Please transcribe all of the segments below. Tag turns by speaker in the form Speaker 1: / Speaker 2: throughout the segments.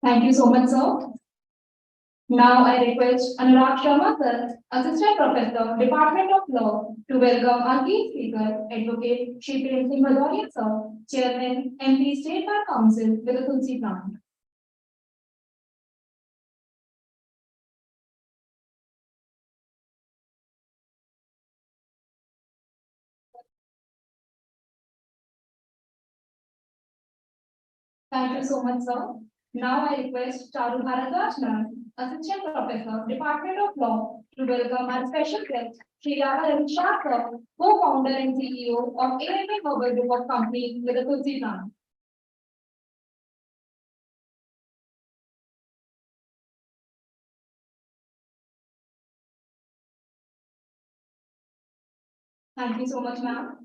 Speaker 1: Thank you so much, sir. Now I request Anurag Sharma, sir, Assistant Professor, Department of Law, to welcome our key speaker, Advocate Shri Prem Singh Bhadauria, sir, Chairman, MP, State Bar Council, with a Tulsi plant. Thank you so much, sir. Now I request Charu Bharadwaj, ma'am, Assistant Professor, Department of Law, to welcome our special guest, Shri Rama Ravi Shah, sir, co-founder and CEO of AMA Herbal Group of Companies, with a Tulsi plant. Thank you so much, ma'am.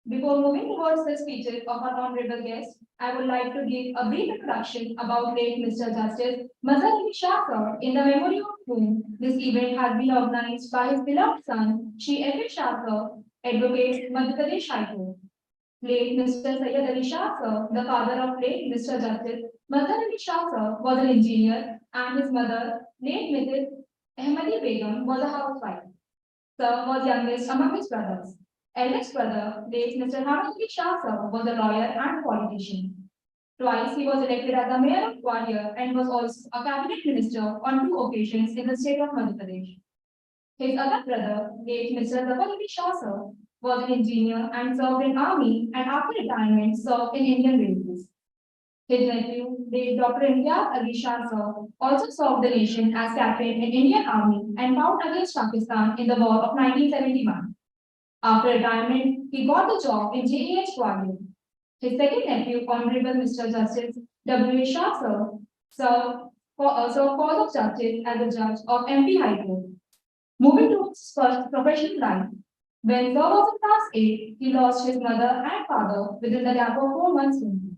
Speaker 1: Before moving towards the speeches of our honorable guest, I would like to give a brief introduction about late Mr. Justice Mazhar Ali Shah sir, in the memory of whom this event has been organized by his beloved son, Shri F. Shah sir, Advocate Madhya Pradesh High Court. Late Mr. Sayyid Ali Shah sir, the father of late Mr. Justice Mazhar Ali Shah sir, was an engineer, and his mother, late Mrs. Ahmadi Begum, was a housewife. Sir was youngest among his brothers. Eldest brother, late Mr. Hamid Shah sir, was a lawyer and politician. Twice he was elected as the mayor of Gwalior and was also a cabinet minister on two occasions in the state of Madhya Pradesh. His other brother, late Mr. Zafar Ali Shah sir, was an engineer and served in army, and after retirement served in Indian Railways. His nephew, late Dr. Imtiaz Ali Shah sir, also served the nation as captain in Indian Army and fought against Pakistan in the war of 1971. After retirement, he got the job in JEH Gwalior. His second nephew, Honorable Mr. Justice W. A. Shah sir, served cause of justice as a judge of MP High Court. Moving to his first professional life, when Sir was in class 8, he lost his mother and father within the gap of 4 months only.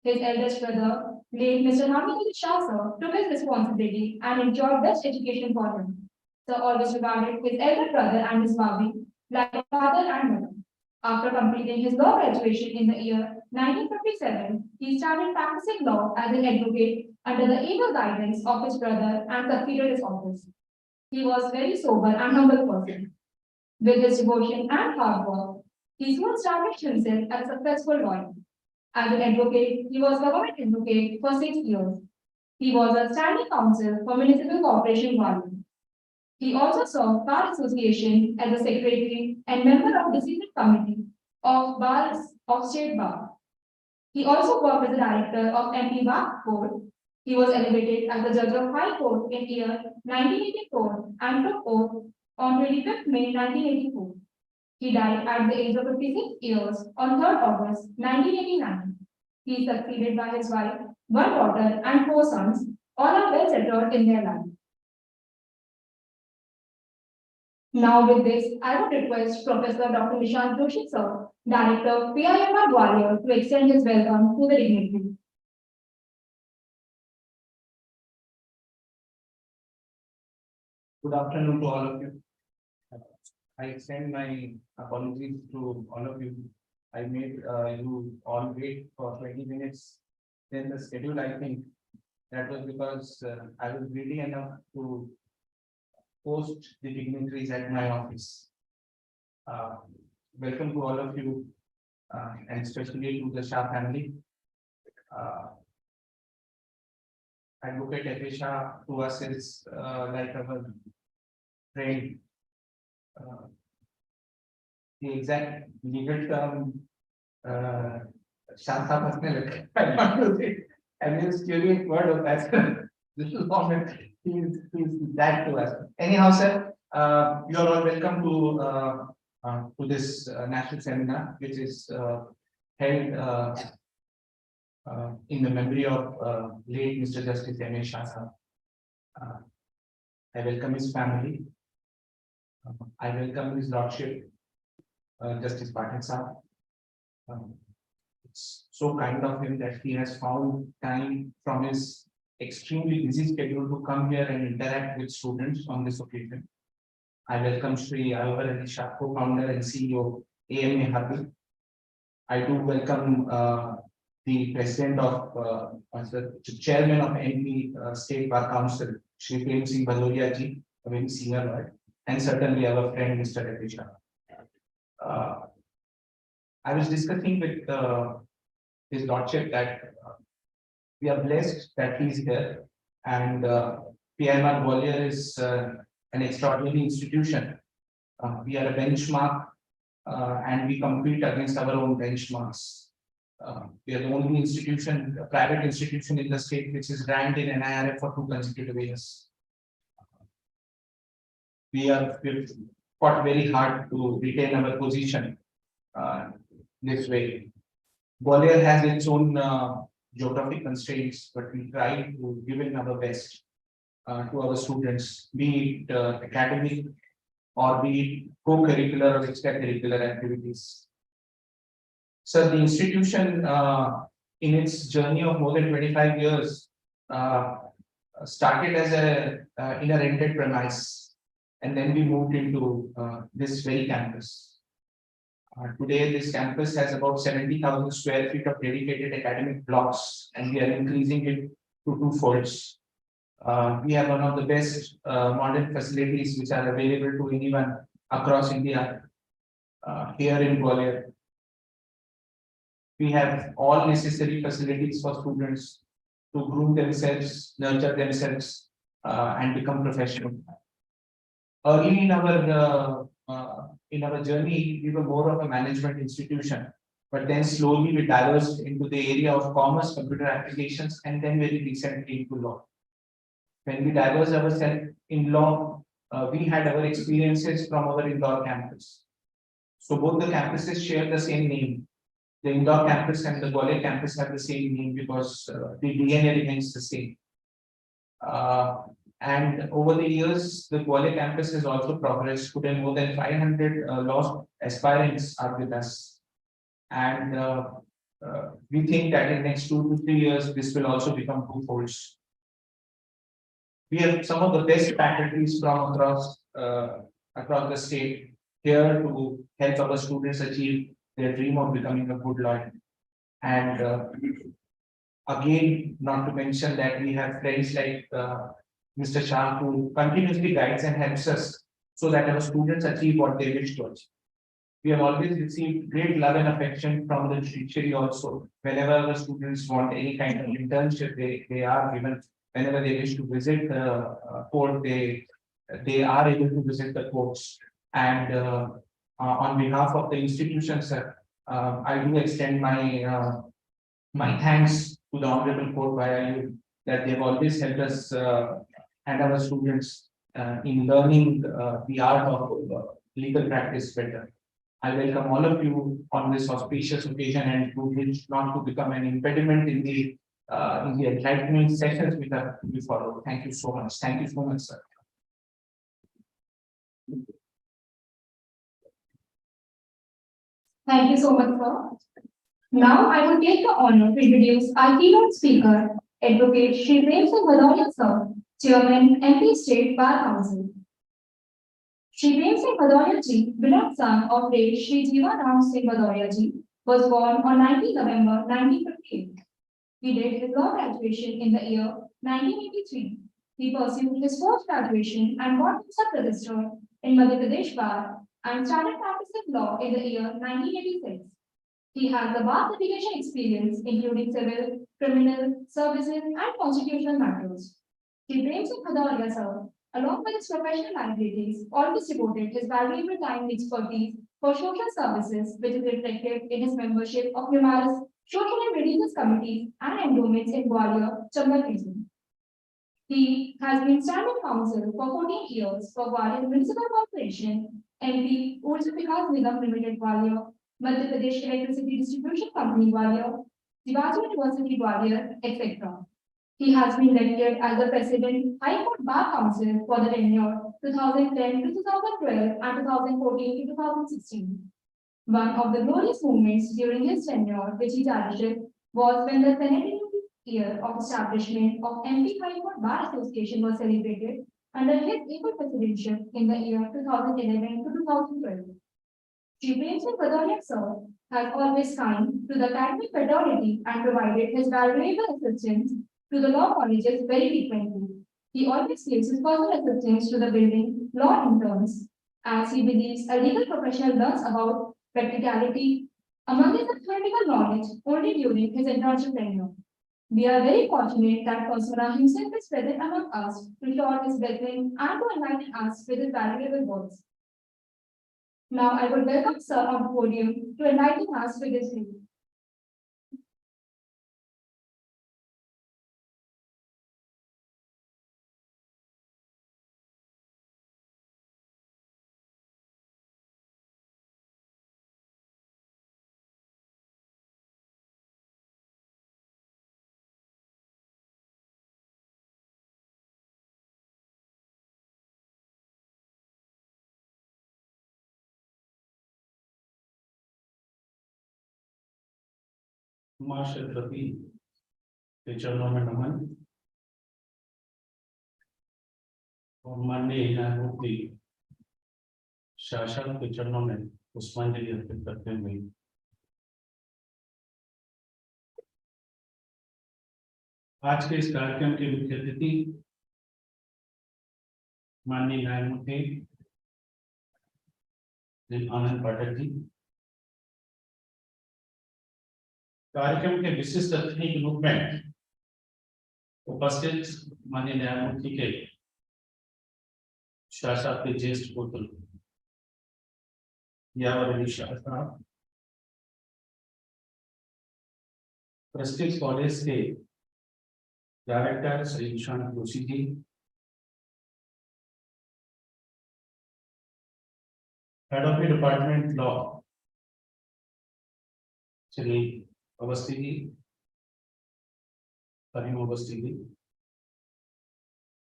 Speaker 1: His eldest brother, late Mr. Hamid Ali Shah sir, took his responsibility and ensured best education for him. Sir always regarded his elder brother and his Babi like a father and mother. After completing his law graduation in the year 1957, he started practicing law as an advocate under the able guidance of his brother and succeeded his office. He was very sober and humble person. With his devotion and hard work, he soon established himself as a successful lawyer. As an advocate, he was government advocate for 6 years. He was a standing counsel for Municipal Corporation Gwalior. He also served Bar Association as a secretary and member of decision committee of Bars of State Bar. He also worked as a director of MP Bar Court. He was elevated as the judge of High Court in year 1984 and took oath on 25th May 1984. He died at the age of 56 years on 3rd August 1989. He is succeeded by his wife, one daughter, and 4 sons. All are well settled in their life. Now, with this, I would request Professor Dr. Nishant Joshi, sir, Director, PIMR Gwalior, to extend his welcome to the dignitary.
Speaker 2: Good afternoon to all of you. I extend my apologies to all of you. I made you all wait for 20 minutes. Then the schedule, I think that was because I was greedy enough to post the dignitaries at my office. Welcome to all of you, and especially to the Shah family. Advocate F. Shah to us is like our friend. The exact legal term, Shanta Pasnel, I want to say, and this curious word of that. This is comment, he's that to us. Anyhow, sir, you are all welcome to this national seminar, which is held in the memory of late Mr. Justice M. A. Shah sir. I welcome his family. I welcome his lordship, Justice Pathak sir. It's so kind of him that he has found time from his extremely busy schedule to come here and interact with students on this occasion. I welcome Shri Ayubar Ali Shah, co-founder and CEO, AMA Herbal. I do welcome the president of, the chairman of MP State Bar Council, Shri Prem Singh Bhadoria ji, a very senior lawyer, and certainly our friend Mr. Ravisha. I was discussing with his lordship that we are blessed that he is here, and PIMR Gwalior is an extraordinary institution. We are a benchmark, and we compete against our own benchmarks. We are the only institution, a private institution in the state which is ranked in NIRF for 2 consecutive years. We've fought very hard to retain our position this way. Gwalior has its own geographic constraints, but we try to give in our best to our students, be it academic or be it co-curricular or extracurricular activities. So the institution, in its journey of more than 25 years, started as in a rented premise, and then we moved into this very campus. Today, this campus has about 70,000 square feet of dedicated academic blocks, and we are increasing it to 2 folds. We have one of the best modern facilities which are available to anyone across India here in Gwalior. We have all necessary facilities for students to groom themselves, nurture themselves, and become professional. Early in our journey, we were more of a management institution, but then slowly we diverged into the area of commerce, computer applications, and then very recently into law. When we diverged ourselves in law, we had our experiences from our Indore campus. So both the campuses share the same name. The Indore campus and the Gwalior campus have the same name because the DNA remains the same. And over the years, the Gwalior campus has also progressed. Today, more than 500 law aspirants are with us. And we think that in the next 2 to 3 years, this will also become 2 folds. We have some of the best faculties from across the state here to help our students achieve their dream of becoming a good lawyer. And again, not to mention that we have friends like Mr. Shah, who continuously guides and helps us so that our students achieve what they wish to achieve. We have always received great love and affection from the judiciary also. Whenever our students want any kind of internship, they are given. Whenever they wish to visit the court, they are able to visit the courts. And on behalf of the institution, sir, I do extend my thanks to the Honorable Court via you that they have always helped us and our students in learning the art of legal practice better. I welcome all of you on this auspicious occasion and to wish not to become an impediment in the enlightenment sessions we follow. Thank you so much. Thank you so much, sir.
Speaker 1: Thank you so much, sir. Now I will take the honor to introduce our keynote speaker, Advocate Shri Prem Singh Bhadoria, sir, Chairman, MP State Bar Council. Shri Prem Singh Bhadoria ji, beloved son of late Shri Jiva Ram Singh Bhadoria ji, was born on 19 November 1958. He did his law graduation in the year 1983. He pursued his post-graduation and got himself registered in Madhya Pradesh Bar and started practicing law in the year 1986. He has a vast litigation experience, including civil, criminal, services, and constitutional matters. Shri Prem Singh Bhadoria, sir, along with his professional liabilities, always devoted his valuable time and expertise for social services, which is reflected in his membership of numerous social and religious committees and endowments in Gwalior, Chambal region. He has been standing counsel for 14 years for Gwalior Municipal Corporation, MP, Urja Vikas Nigam Limited Gwalior, Madhya Pradesh Electricity Distribution Company Gwalior, Shivaji University Gwalior, etc. He has been elected as the President, High Court Bar Council for the tenure 2010 to 2012 and 2014 to 2016. One of the glorious moments during his tenure, which he cherished, was when the centenary year of establishment of MP High Court Bar Association was celebrated under his able presidency in the year 2011 to 2012. Shri Premchand Bhadauria sir has always kind to the academic fraternity and provided his valuable assistance to the law colleges very frequently. He always gives his personal assistance to the building law interns, as he believes a legal professional learns about practicality among his theoretical knowledge only during his internship tenure. We are very fortunate that Kosmara himself is present among us to share his blessing and to enlighten us with his valuable words. Now I would welcome Sir on the podium to enlighten us with his view.
Speaker 3: मां श्रीपति के चरणों में नमन और माननीय न्यायमूर्ति शासन के चरणों में पुष्पांजलि अर्पित करते हुए आज के इस कार्यक्रम के मुख्य अतिथि माननीय न्यायमूर्ति आनंद पाठक जी, कार्यक्रम के विशिष्ट अतिथि के रूप में उपस्थित माननीय न्यायमूर्ति के शासन के ज्येष्ठ पुत्र यावरी शाह साहब, प्रेस्टीज कॉलेज के director Shri Nishant Joshi ji, head of the department law Shri Awasthi ji, Karim Awasthi ji,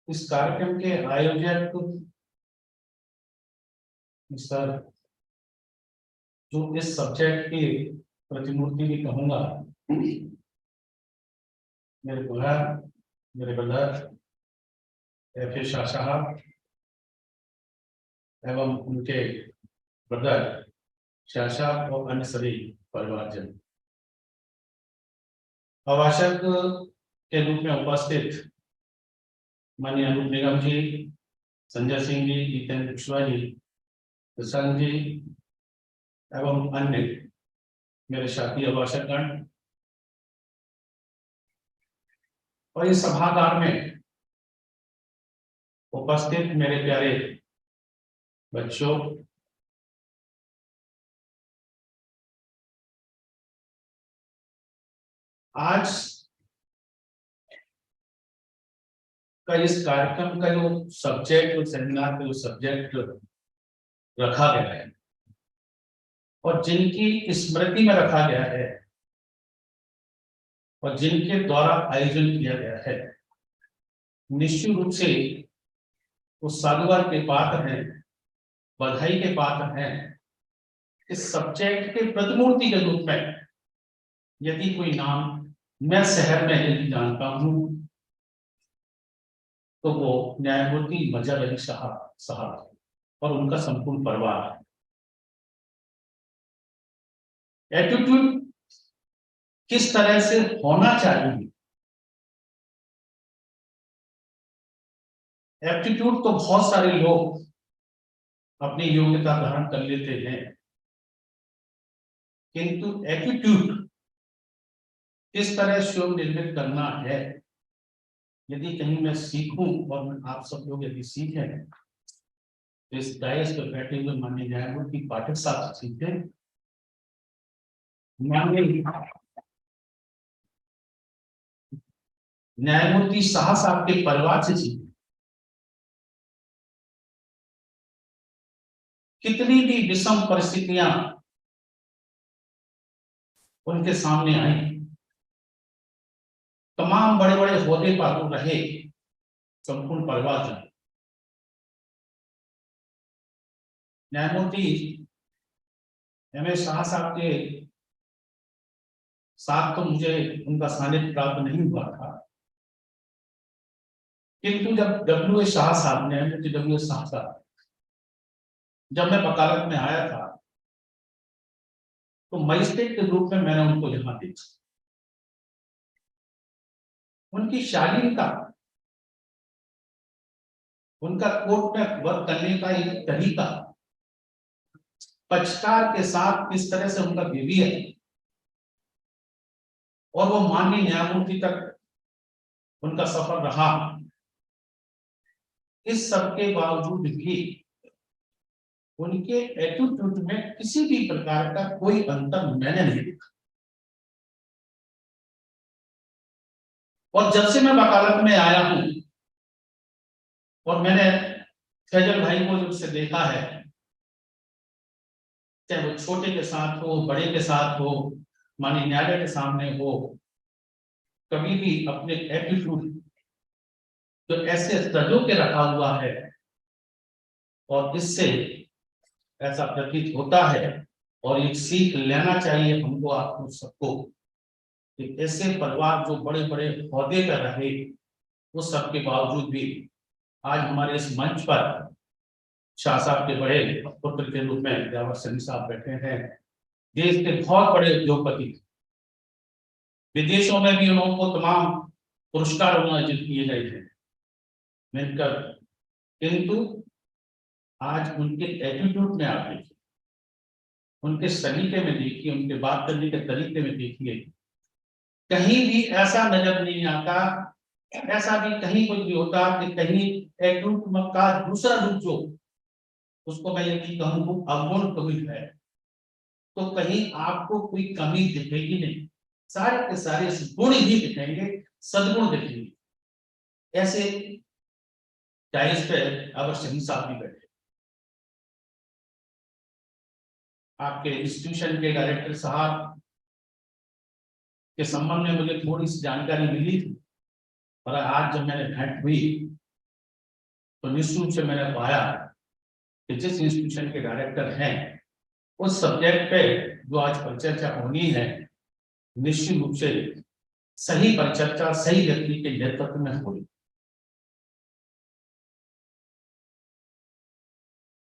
Speaker 3: इस कार्यक्रम के आयोजक सर, जो इस सब्जेक्ट की प्रतिमूर्ति भी कहूंगा, मेरे बुलार, मेरे ब्रदर एफ.ए. शाह साहब एवं उनके ब्रदर शाह साहब और अन्य सभी परिवारजन, अवाचक के रूप में उपस्थित माननीय अनूप निगम जी, संजय सिंह जी, जितेंद्र कुशवाहा जी, प्रशांत जी एवं अन्य मेरे साथी अवाचकगण और इस सभागार में उपस्थित मेरे प्यारे बच्चों, आज का इस कार्यक्रम का जो सब्जेक्ट, सेमिनार का जो सब्जेक्ट रखा गया है और जिनकी स्मृति में रखा गया है और जिनके द्वारा आयोजन किया गया है, निश्चित रूप से वो साधुवाद के पात्र हैं, बधाई के पात्र हैं। इस सब्जेक्ट के प्रतिमूर्ति के रूप में यदि कोई नाम मैं शहर में यदि जानता हूं तो वो न्यायमूर्ति मजहर अली शाह साहब और उनका संपूर्ण परिवार। एटीट्यूड किस तरह से होना चाहिए, एप्टीट्यूड तो बहुत सारे लोग अपनी योग्यता धारण कर लेते हैं, किंतु एटीट्यूड किस तरह स्वयं निर्मित करना है, यदि कहीं मैं सीखूं और आप सब लोग यदि सीखें, इस डायस पर बैठे हुए माननीय न्यायमूर्ति पाठक साहब से सीखें, माननीय न्यायमूर्ति शाह साहब के परिवार से सीखें। कितनी भी विषम परिस्थितियां उनके सामने आई, तमाम बड़े बड़े ओहदे पर रहे संपूर्ण परिवार जन। न्यायमूर्ति एम.ए. शाह साहब के साथ तो मुझे उनका सानिध्य प्राप्त नहीं हुआ था, किंतु जब डब्ल्यू.ए. शाह साहब, न्यायमूर्ति डब्ल्यू.ए. शाह साहब, जब मैं वकालत में आया था तो मजिस्ट्रेट के रूप में मैंने उनको यहाँ देखा। उनकी शालीनता, उनका कोर्ट में वर्क करने का एक तरीका, पक्षकार के साथ किस तरह से उनका बिहेवियर, और वो माननीय न्यायमूर्ति तक उनका सफर रहा, इस सब के बावजूद भी उनके एटीट्यूड में किसी भी प्रकार का कोई अंतर मैंने नहीं देखा। और जब से मैं वकालत में आया हूं और मैंने फैजल भाई को जब से देखा है, चाहे वो छोटे के साथ हो, बड़े के साथ हो, माननीय न्यायालय के सामने हो, कभी भी अपने एटीट्यूड तो ऐसे सजो के रखा हुआ है, और इससे ऐसा प्रतीत होता है और एक सीख लेना चाहिए हमको, आपको सबको, कि ऐसे परिवार जो बड़े बड़े ओहदे पर रहे, उस सब के बावजूद भी आज हमारे इस मंच पर शाह साहब के बड़े पुत्र के रूप में जावर सिंह साहब बैठे हैं। देश के बहुत बड़े उद्योगपति, विदेशों में भी उनको तमाम पुरस्कार अर्जित किए गए हैं मिलकर, किंतु आज उनके एटीट्यूड में आप देखिए, उनके सलीके में देखिए, उनके बात करने के तरीके में देखिए, कहीं भी ऐसा नजर नहीं आता, ऐसा भी कहीं कुछ भी होता कि कहीं एटीट्यूड का दूसरा रूप जो उसको मैं यदि कहूँ अवगुण कभी है, तो कहीं आपको कोई कमी दिखेगी नहीं, सारे के सारे गुण ही दिखेंगे, सद्गुण दिखेंगे। ऐसे डाइस पे अगर सिंह साहब भी बैठे, आपके इंस्टीट्यूशन के डायरेक्टर साहब के संबंध में मुझे थोड़ी सी जानकारी मिली थी, और आज जब मैंने भेंट हुई तो निश्चित रूप से मैंने पाया कि जिस इंस्टीट्यूशन के डायरेक्टर हैं, उस सब्जेक्ट पे जो आज परिचर्चा होनी है, निश्चित रूप से सही परिचर्चा सही व्यक्ति के नेतृत्व में होगी।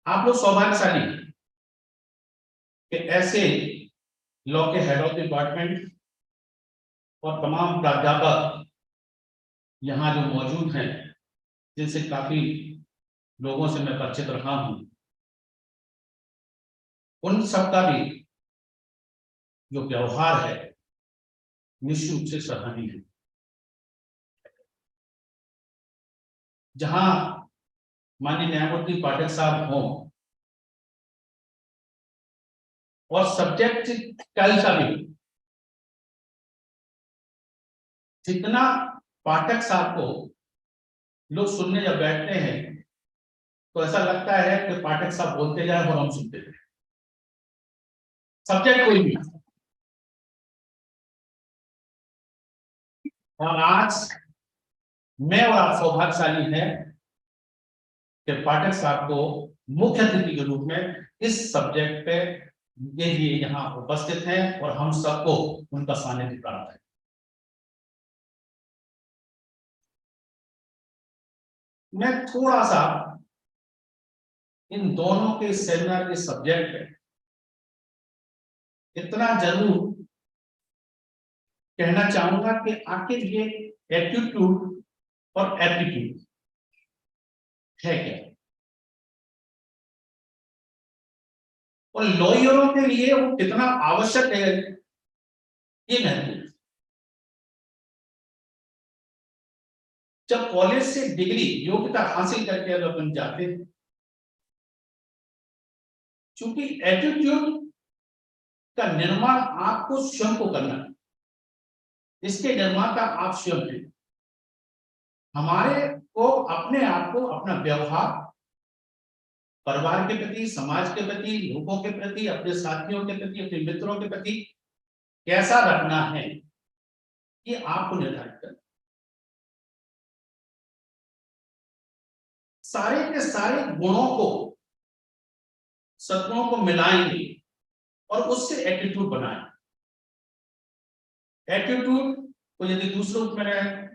Speaker 3: आप लोग सौभाग्यशाली कि ऐसे लॉ के हेड ऑफ डिपार्टमेंट और तमाम प्राध्यापक यहाँ जो मौजूद हैं, जिनसे काफी लोगों से मैं परिचित रहा हूं, उन सबका भी जो व्यवहार है निश्चित रूप से सराहनीय है। जहां माननीय न्यायमूर्ति पाठक साहब हों और सब्जेक्ट कैसा भी, जितना पाठक साहब को लोग सुनने जब बैठते हैं तो ऐसा लगता है कि पाठक साहब बोलते जाए और हम सुनते जाए, सब्जेक्ट कोई भी। और आज मैं और आप सौभाग्यशाली हैं कि पाठक साहब को मुख्य अतिथि के रूप में इस सब्जेक्ट पे ये यहाँ उपस्थित हैं और हम सबको उनका सानिध्य प्राप्त है। मैं थोड़ा सा इन दोनों के सेमिनार के सब्जेक्ट पे इतना जरूर कहना चाहूंगा कि आखिर ये एटीट्यूड और एप्टीट्यूड है क्या, और लॉयरों के लिए वो कितना आवश्यक है, ये महत्वपूर्ण। जब कॉलेज से डिग्री योग्यता हासिल करके अगर अपन जाते हैं, चूंकि एटीट्यूड का निर्माण आपको स्वयं को करना है, इसके निर्माता आप स्वयं हैं। हमारे को अपने आप को, अपना व्यवहार परिवार के प्रति, समाज के प्रति, लोगों के प्रति, अपने साथियों के प्रति, अपने मित्रों के प्रति कैसा रखना है, ये आपको निर्धारित करना। सारे के सारे गुणों को, सद्गुणों को मिलाएंगे और उससे एटीट्यूड बनाएंगे। एटीट्यूड को यदि दूसरे रूप में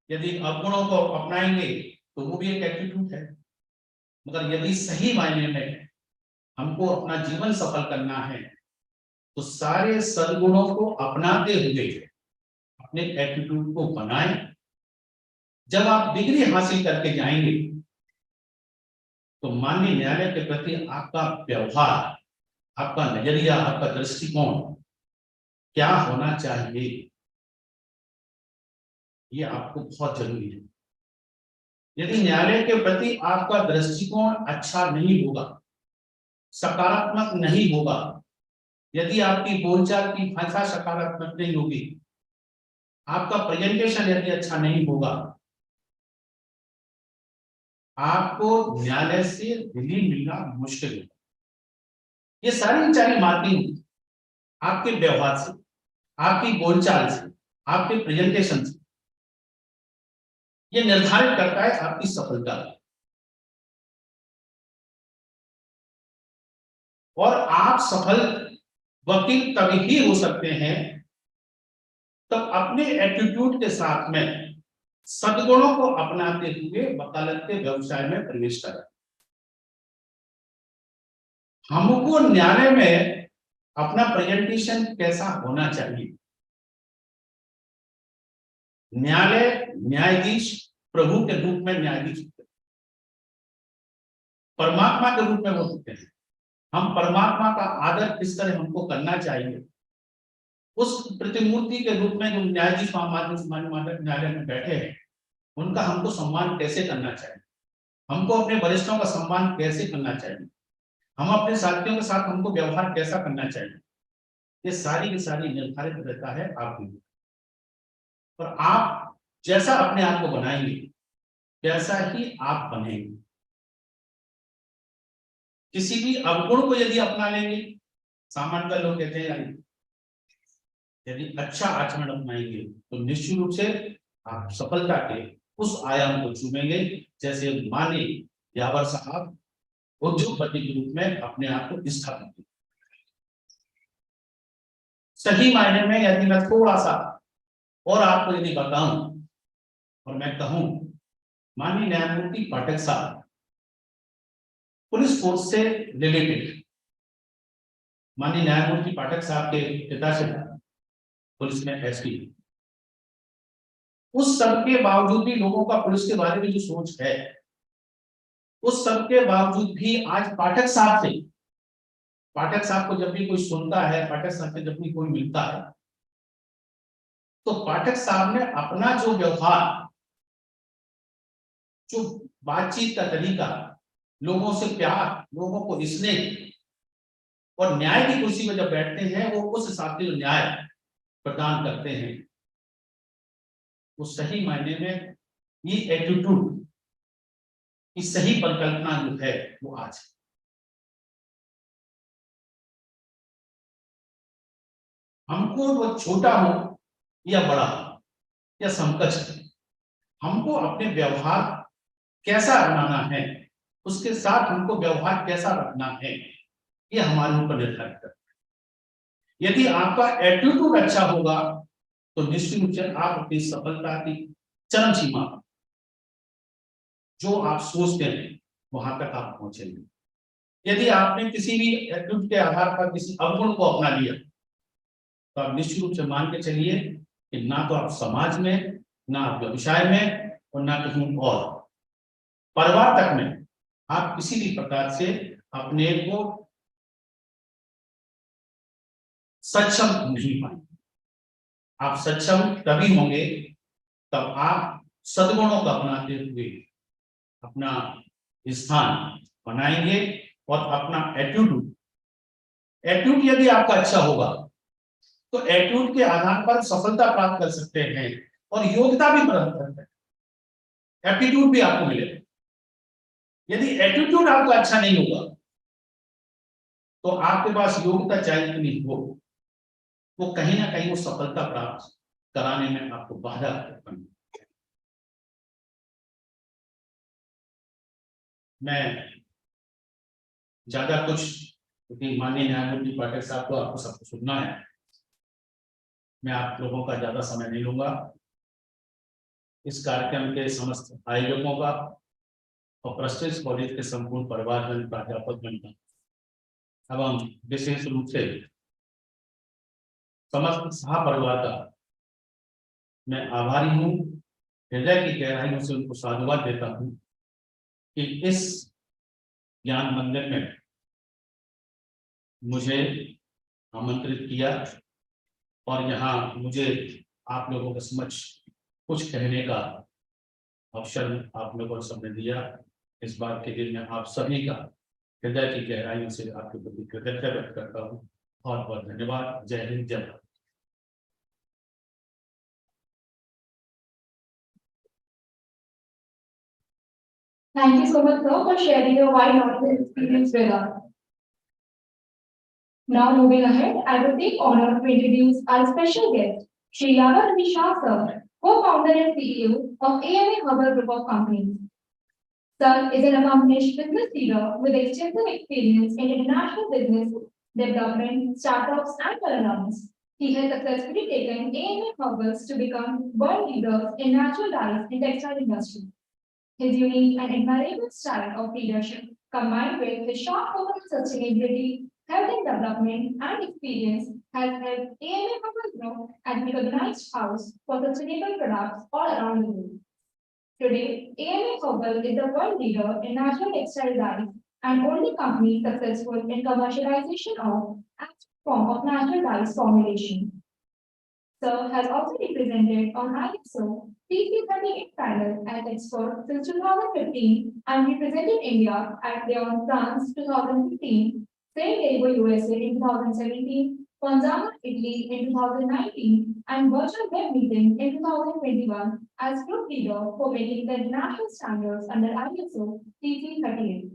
Speaker 3: यदि अवगुणों को अपनाएंगे तो वो भी एक एटीट्यूड है, मगर यदि सही मायने में हमको अपना जीवन सफल करना है तो सारे सद्गुणों को अपनाते हुए अपने एटीट्यूड को बनाएं। जब आप डिग्री हासिल करके जाएंगे तो माननीय न्यायालय के प्रति आपका व्यवहार, आपका नजरिया, आपका दृष्टिकोण क्या होना चाहिए, ये आपको बहुत जरूरी है। यदि न्यायालय के प्रति आपका दृष्टिकोण अच्छा नहीं होगा, सकारात्मक नहीं होगा, यदि आपकी बोलचाल की भाषा सकारात्मक नहीं होगी, आपका प्रेजेंटेशन यदि अच्छा नहीं होगा, आपको न्यायालय से रिलीव मिलना मुश्किल है। ये सारी बातें आपके व्यवहार से, आपकी बोलचाल से, आपके प्रेजेंटेशन से ये निर्धारित करता है आपकी सफलता। और आप सफल वकील तभी हो सकते हैं तब अपने एटीट्यूड के साथ में सद्गुणों को अपनाते हुए वकालत के व्यवसाय में प्रवेश करें। हमको न्यायालय में अपना प्रेजेंटेशन कैसा होना चाहिए? न्यायालय न्यायाधीश प्रभु के रूप में न्यायाधीश होते हैं, परमात्मा के रूप में वो होते हैं। हम परमात्मा का आदर किस तरह हमको करना चाहिए, उस प्रतिमूर्ति के रूप में जो न्यायाधीश न्यायालय में बैठे हैं उनका हमको सम्मान कैसे करना चाहिए, हमको अपने वरिष्ठों का सम्मान कैसे करना चाहिए, हम अपने साथियों के साथ हमको व्यवहार कैसा करना चाहिए, ये सारी की सारी निर्धारित रहता है आपके। और आप जैसा अपने आप को बनाएंगे वैसा ही आप बनेंगे। किसी भी अवगुण को यदि अपना लेंगे, सामान्यतः लोग कहते हैं यदि अच्छा आचरण अपनाएंगे तो निश्चित रूप से आप सफलता के उस आयाम को चुनेंगे जैसे माने यावर साहब उद्योगपति के रूप में अपने आप को स्थापित किया। सही मायने में यदि मैं थोड़ा सा और आपको यदि बताऊं और मैं कहूं, माननीय न्यायमूर्ति पाठक साहब पुलिस फोर्स से रिलेटेड, माननीय न्यायमूर्ति पाठक साहब के पिता से पुलिस में एसपी, उस सब के बावजूद भी लोगों का पुलिस के बारे में जो सोच है, उस सब के बावजूद भी आज पाठक साहब से, पाठक साहब को जब भी कोई सुनता है, पाठक साहब से जब भी कोई मिलता है तो पाठक साहब ने अपना जो व्यवहार, जो बातचीत का तरीका, लोगों से प्यार, लोगों को स्नेह और न्याय की कुर्सी में जब बैठते हैं वो उस हिसाब से जो न्याय प्रदान करते हैं वो सही मायने में ये एटीट्यूड, ये सही परिकल्पना जो है वो आज है। हमको वो छोटा हो या बड़ा या समकक्ष, हमको अपने व्यवहार कैसा बनाना है, उसके साथ हमको व्यवहार कैसा रखना है, ये हमारे ऊपर निर्धारित करता है। यदि आपका एटीट्यूड अच्छा होगा तो निश्चित रूप से आप अपनी सफलता की चरम सीमा, जो आप सोचते हैं वहां तक आप पहुंचेंगे। यदि आपने किसी भी एटीट्यूड के आधार पर किसी अवगुण को अपना लिया तो आप निश्चित रूप से मान के चलिए कि ना तो आप समाज में, ना आप व्यवसाय में और ना कहीं और परिवार तक में आप किसी भी प्रकार से अपने को सक्षम नहीं पाएंगे। आप सक्षम तभी होंगे तब आप सद्गुणों का अपनाते हुए अपना स्थान बनाएंगे और अपना एटीट्यूड, एटीट्यूड यदि आपका अच्छा होगा तो एटीट्यूड के आधार पर सफलता प्राप्त कर सकते हैं और योग्यता भी प्राप्त करते हैं, एप्टीट्यूड भी आपको मिलेगा। यदि एटीट्यूड आपका अच्छा नहीं होगा तो आपके पास योग्यता चाहिए कि नहीं हो, वो कहीं ना कहीं वो सफलता प्राप्त कराने में आपको बाधा उत्पन्न। मैं ज्यादा कुछ, क्योंकि माननीय न्यायमूर्ति पाठक साहब को आपको सबको सुनना है, मैं आप लोगों का ज्यादा समय नहीं लूंगा। इस कार्यक्रम के समस्त आयोजकों का और प्रेस्टीज कॉलेज के संपूर्ण परिवार प्राध्यापक बनकर अब हम विशेष रूप से समस्त सह परिवार का मैं आभारी हूँ। हृदय की गहराइयों से उनको साधुवाद देता हूँ कि इस ज्ञान मंदिर में मुझे आमंत्रित किया और यहाँ मुझे आप लोगों के समक्ष कुछ कहने का अवसर आप लोगों ने सबने दिया। इस बात के लिए मैं आप सभी का हृदय की गहराइयों से आपके प्रति कृतज्ञता व्यक्त करता हूँ। बहुत बहुत धन्यवाद। जय हिंद, जय Bharat.
Speaker 1: Thank you so much, sir, for sharing your wide knowledge experience with us. Now moving ahead, I will take honor to introduce our special guest, Shri Yavar Shah, sir, co-founder and CEO of AMA Herbal Group of Companies. Sir is an accomplished business leader with extensive experience in international business development, startups, and turnarounds. He has successfully taken AMA Herbals to become world leaders in natural dyes in textile industry. His unique and admirable style of leadership, combined with his short focus on sustainability, health and development, and experience, has helped AMA Herbal grow and be a recognized house for sustainable products all around the world. Today, AMA Herbal is the world leader in natural textile dyes and only company successful in commercialization of active form of natural dyes formulation. Sir has also represented on ISO TC38 panel as expert since 2015 and represented India at Lyon, France 2015, San Diego, USA in 2017, Ponzano, Italy in 2019, and Virtual Web Meeting in 2021 as group leader for making the international standards under ISO TC38.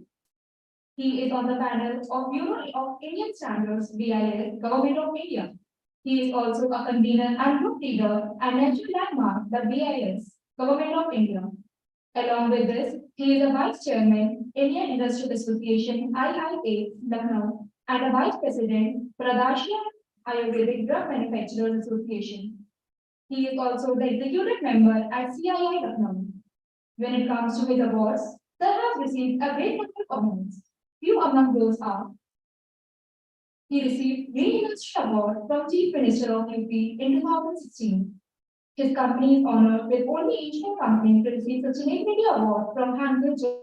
Speaker 1: He is on the panel of Bureau of Indian Standards, BIS, Government of India. He is also a convener and group leader and national landmark, the BIS, Government of India. Along with this, he is a vice chairman, Indian Industrial Association, IIA, Lucknow, and a vice president, Pradashia Ayurvedic Drug Manufacturers Association. He is also the executive member at CII Lucknow. When it comes to his awards, Sir has received a great number of awards. Few among those are: he received Green Industry Award from Chief Minister of UP in 2016. His company is honored with only Asian company to receive Sustainability Award from Hansel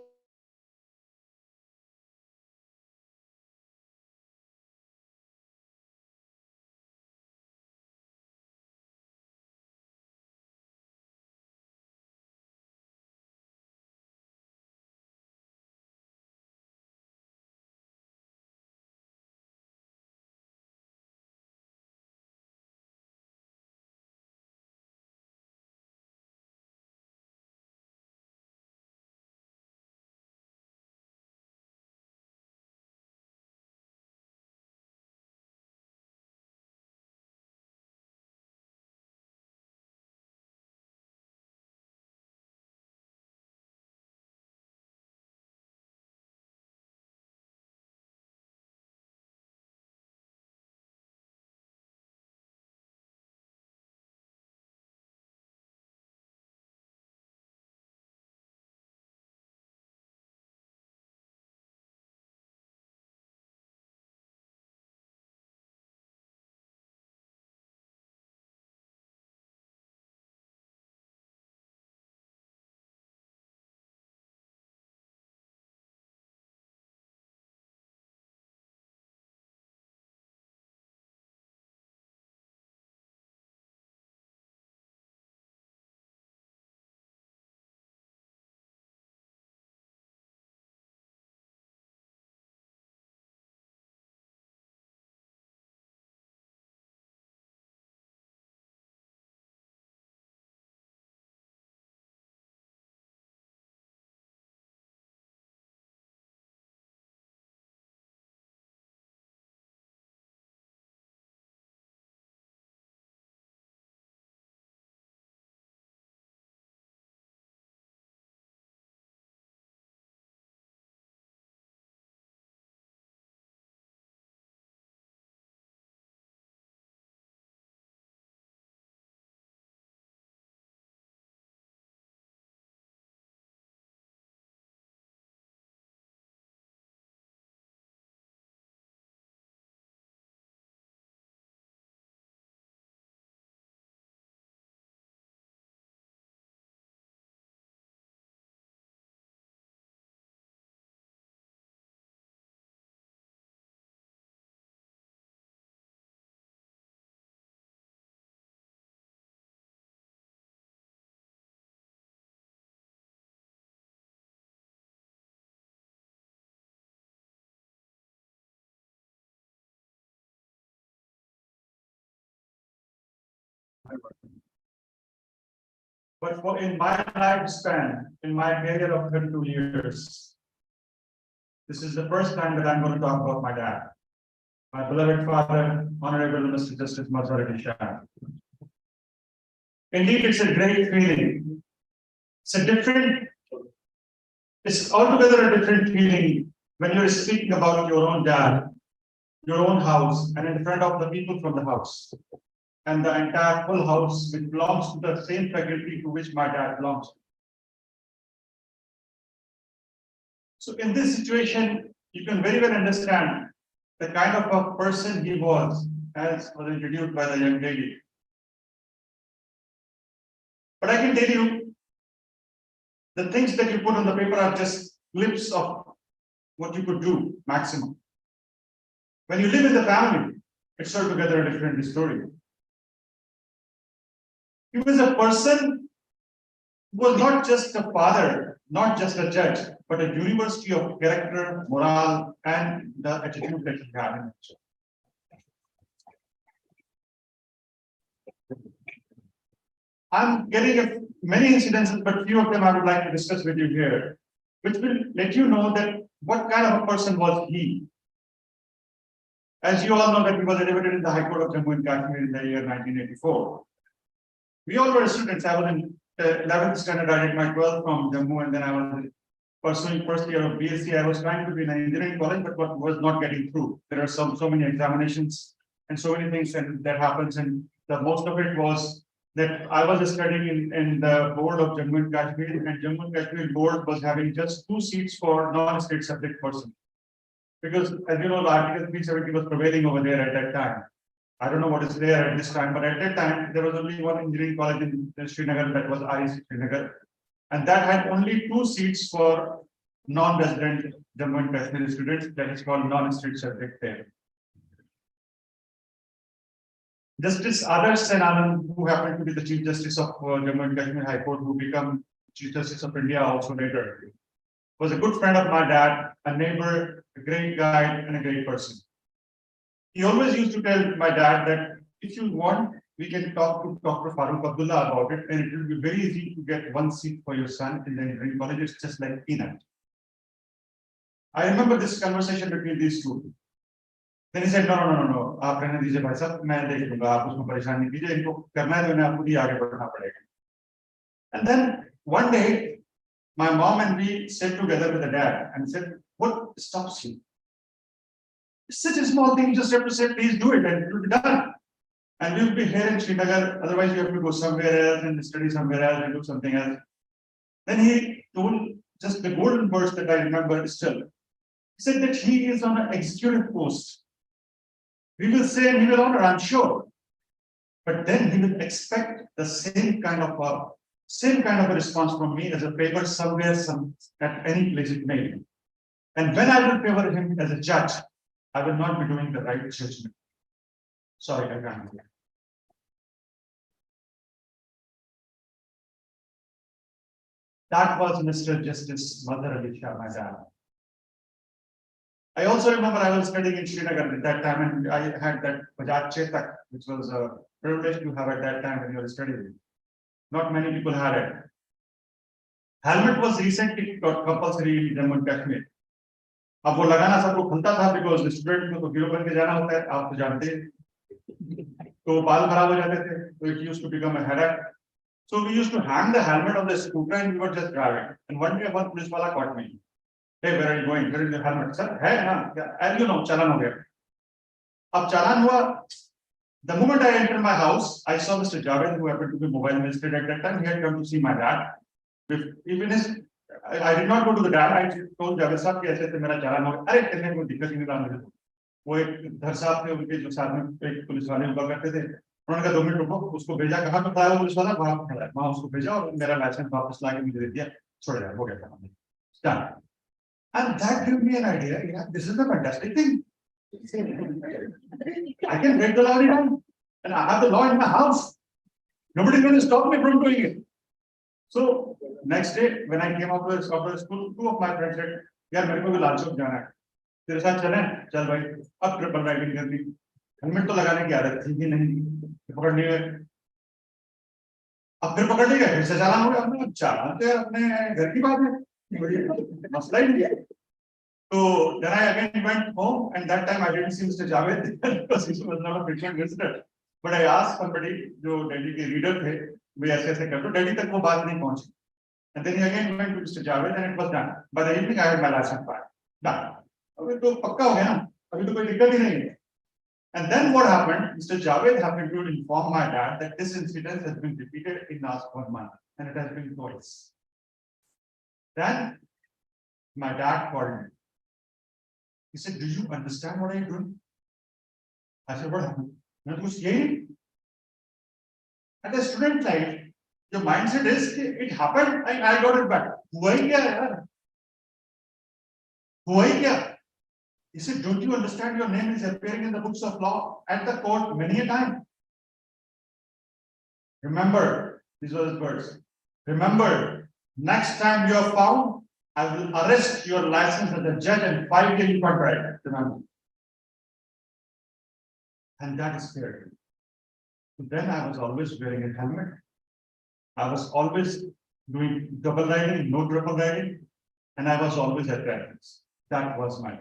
Speaker 4: But in my lifespan, in my career of 32 years, this is the first time that I'm going to talk about my dad, my beloved father, Honorable Mr. Justice Mazhar Ali Shah. Indeed, it's a great feeling. It's altogether a different feeling when you're speaking about your own dad, your own house, and in front of the people from the house. And the entire full house, which belongs to the same faculty to which my dad belongs. So in this situation, you can very well understand the kind of a person he was, as was introduced by the young lady. But I can tell you, the things that you put on the paper are just glimpses of what you could do, maximum. When you live in the family, it's altogether a different story. He was a person who was not just a father, not just a judge, but a university of character, morale, and the attitude that he had in it. I'm getting many incidences, but few of them I would like to discuss with you here, which will let you know that what kind of a person was he. As you all know that he was elevated in the High Court of Jammu and Kashmir in the year 1984. We all were students. I was in 11th standard. I did my 12th from Jammu, and then I was pursuing first year of BSc. I was trying to be in an engineering college, but was not getting through. There are so many examinations and so many things that happens, and the most of it was that I was studying in the board of Jammu and Kashmir, and Jammu and Kashmir board was having just 2 seats for non-state subject person. Because as you know, the Article 370 was prevailing over there at that time. I don't know what is there at this time, but at that time, there was only one engineering college in Srinagar, that was IISc Srinagar. And that had only 2 seats for non-resident Jammu and Kashmir students, that is called non-state subject there. Justice Adarsh Sen Anand, who happened to be the Chief Justice of Jammu and Kashmir High Court, who became Chief Justice of India also later, was a good friend of my dad, a neighbor, a great guy, and a great person. He always used to tell my dad that if you want, we can talk to Dr. Farooq Abdullah about it, and it will be very easy to get 1 seat for your son in the engineering college. It's just like peanut. I remember this conversation between these two. Then he said, no. आप रहने दीजिए भाई साहब, मैं देख लूंगा, आप उसको परेशान नहीं कीजिए, इनको करना है तो इन्हें आपको ही आगे बढ़ना पड़ेगा. And then one day, my mom and we sat together with the dad and said, what stops you? It's such a small thing, you just have to say, please do it, and it will be done. And we will be here in Srinagar, otherwise you have to go somewhere else and study somewhere else and do something else. Then he told just the golden words that I remember still. He said that he is on an executive post. We will say and he will honor, I'm sure. But then he will expect the same kind of a response from me as a favor somewhere, at any place it may be. And when I will favor him as a judge, I will not be doing the right judgment. Sorry, I can't do that. That was Mr. Justice Mazhar Ali Shah, my dad. I also remember I was studying in Srinagar at that time, and I had that Bajaj Chetak, which was a privilege to have at that time when you were studying. Not many people had it. Helmet was recently got compulsory in Jammu and Kashmir. अब वो लगाना सबको खुलता था, because student को तो hero बन के जाना होता है, आप तो जानते हैं, तो बाल खराब हो जाते थे, so it used to become a headache. So we used to hang the helmet on the scooter and we were just driving. And one day one police wala caught me. Hey, where are you going? Where is your helmet? Sir, hai na, as you know, chalan ho gaya. Ab chalan hua. The moment I entered my house, I saw Mr. Javed, who happened to be mobile minister at that time. He had come to see my dad. Even I did not go to the dad. I told Javed साहब कि ऐसे मेरा चालान हो गया. अरे करने कोई दिक्कत नहीं था मुझे. वो एक धर साहब थे, उनके जो साथ में एक पुलिस वाले हुआ करते थे. उन्होंने कहा 2 मिनट रुको, उसको भेजा, कहाँ पे था वो पुलिस वाला, वहाँ खड़ा है. वहाँ उसको भेजा और मेरा लाइसेंस वापस लाके मुझे दे दिया. छोड़ दिया, हो गया काम. Done. And that gave me an idea. Yeah, this is a fantastic thing. I can break the law anytime, and I have the law in my house. Nobody can stop me from doing it. So next day, when I came out of school, 2 of my friends said, "यार मेरे को भी लाल चौक जाना है, तेरे साथ चलें?" चल भाई, अब ट्रिपल राइडिंग कर दी. हेलमेट तो लगाने की आदत थी ही नहीं, पकड़नी है. अब फिर पकड़ लिया, फिर से चालान हो गया, हमने चालान तो अपने घर की बात है, बड़ी मसला ही नहीं है। So then I again went home, and that time I didn't see Mr. Javed because he was not a frequent visitor. But I asked somebody, जो दिल्ली के लीडर थे, वे ऐसे कर दो, दिल्ली तक वो बात नहीं पहुंची. And then he again went to Mr. Javed, and it was done. By the evening I had my license back. Done. अभी तो पक्का हो गया ना, अभी तो कोई दिक्कत ही नहीं है. And then what happened? Mr. Javed happened to inform my dad that this incident has been repeated in last 1 month, and it has been twice. Then my dad called me. He said, "Do you understand what I'm doing?" I said, "What happened?" I was saying, at a student life, your mindset is it happened and I got it back. हुआ ही क्या यार? हुआ ही क्या? He said, "Don't you understand your name is appearing in the books of law at the court many a time? Remember, these were his words. Remember, next time you are found, I will arrest your license as a judge and 5 days contract." Remember. And that is fair. So then I was always wearing a helmet. I was always doing double riding, no triple riding, and I was always at practice. That was my.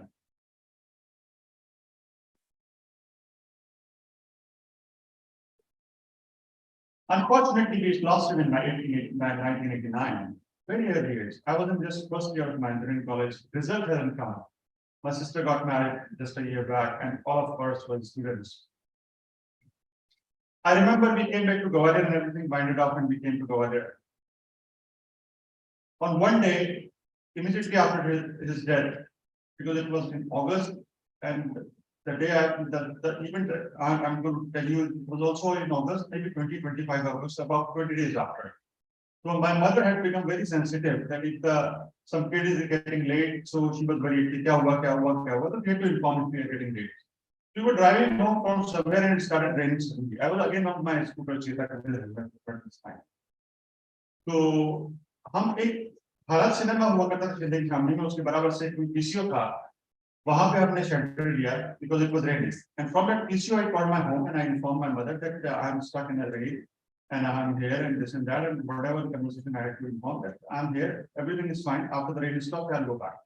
Speaker 4: Unfortunately, we lost him in 1989. Very early age. I was in just first year of my engineering college. Result hadn't come. My sister got married just a year back, and all of us were students. I remember we came back to Gwalior and everything winded up, and we came to Gwalior. On one day, immediately after his death, because it was in August, and the day after the event I'm going to tell you was also in August, maybe 20-25 August, about 20 days after. So my mother had become very sensitive that if some kid is getting late, so she was worried, kya hua, kya hua, kya hua, so we had to inform if we are getting late. We were driving home from somewhere and it started raining suddenly. I was again on my scooter, तो हम एक Bharat cinema हुआ करता था दिल्ली सामने में, उसके बराबर से कोई पीसीओ था, वहां पे हमने शेल्टर लिया because it was raining. And from that PCO I called my home and I informed my mother that I'm stuck in a rain and I'm here and this and that, and whatever conversation I had to inform that I'm here, everything is fine. After the rain stops, I'll go back.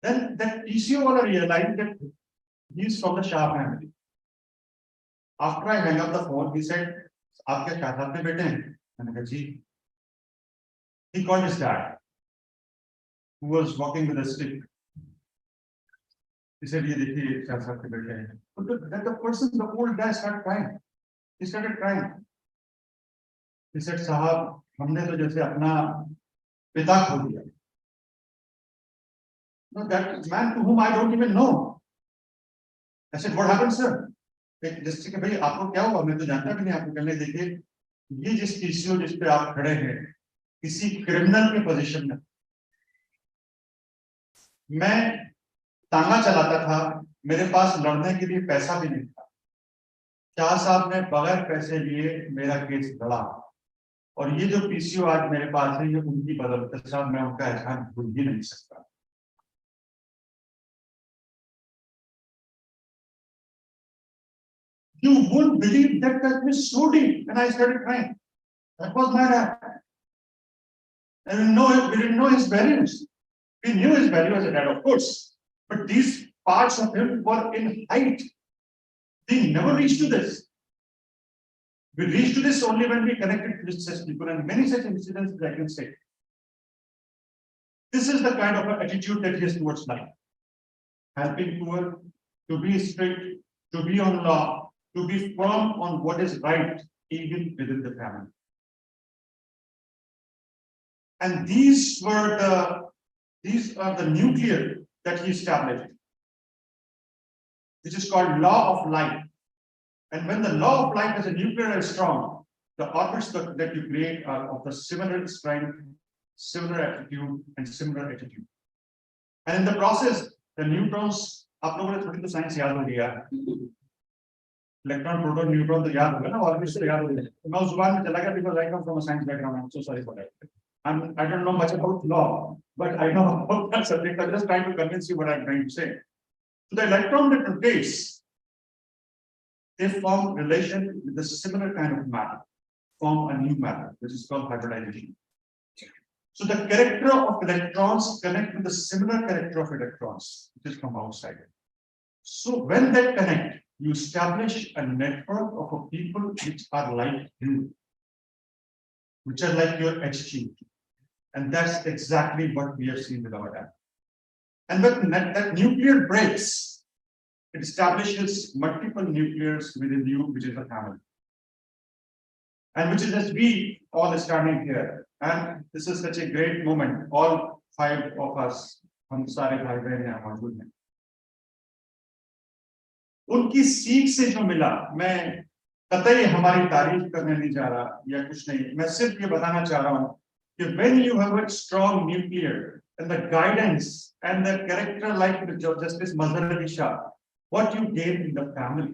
Speaker 4: Then that PCO wala realized that he's from the Shah family. After I hung up the phone, he said, "आप क्या शाह साहब के बेटे हैं?" मैंने कहा जी. He called his dad, who was walking with a stick. He said, "ये देखिए शाह साहब के बेटे हैं." But the person, the old guy started crying. He started crying. He said, "साहब, हमने तो जैसे अपना पिता खो दिया." No, that man to whom I don't even know. I said, "What happened, sir?" जिससे कि भाई आपको क्या हुआ, मैं तो जानता भी नहीं आपको. कहने देखिए, ये जिस पीसीओ जिस पे आप खड़े हैं, किसी क्रिमिनल के पोजीशन में. मैं तांगा चलाता था, मेरे पास लड़ने के लिए पैसा भी नहीं था. शाह साहब ने बगैर पैसे लिए मेरा केस लड़ा, और ये जो पीसीओ आज मेरे पास है, ये उनकी बदौलत है. साहब, मैं उनका एहसान भूल ही नहीं सकता. You won't believe that touched me so deep, and I started crying. That was my dad. And we didn't know his values. We knew his value as a dad, of course, but these parts of him were in height. We never reached to this. We reached to this only when we connected with such people, and many such incidents I can say. This is the kind of attitude that he has towards life. Helping poor, to be strict, to be on law, to be firm on what is right, even within the family. And these are the nuclear that he established, which is called law of life. And when the law of life as a nuclear is strong, the orbits that you create are of the similar strength, similar aptitude, and similar attitude. And in the process, the neutrons, आप लोगों ने थोड़ी तो science याद हो गया. Electron, proton, neutron तो याद होगा ना, orbits तो याद हो गया. मैं उस जुबान में चला गया because I come from a science background. I'm so sorry for that. I don't know much about law, but I know about that subject. I'm just trying to convince you what I'm trying to say. So the electron that rotates they form relation with a similar kind of matter, form a new matter, which is called hybridization. So the character of electrons connect with the similar character of electrons, which is from outside. So when they connect, you establish a network of a people which are like you, which are like your HG. And that's exactly what we have seen with our dad. And when that nuclear breaks, it establishes multiple nuclears within you, which is a family. And which is as we all standing here. And this is such a great moment. All 5 of us, हम सारे भाई बहन यहाँ मौजूद हैं। उनकी सीख से जो मिला, मैं कतई हमारी तारीफ करने नहीं जा रहा या कुछ नहीं, मैं सिर्फ ये बताना चाह रहा हूँ कि when you have a strong nuclear and the guidance and the character like Justice Mazhar Ali Shah, what you gain in the family.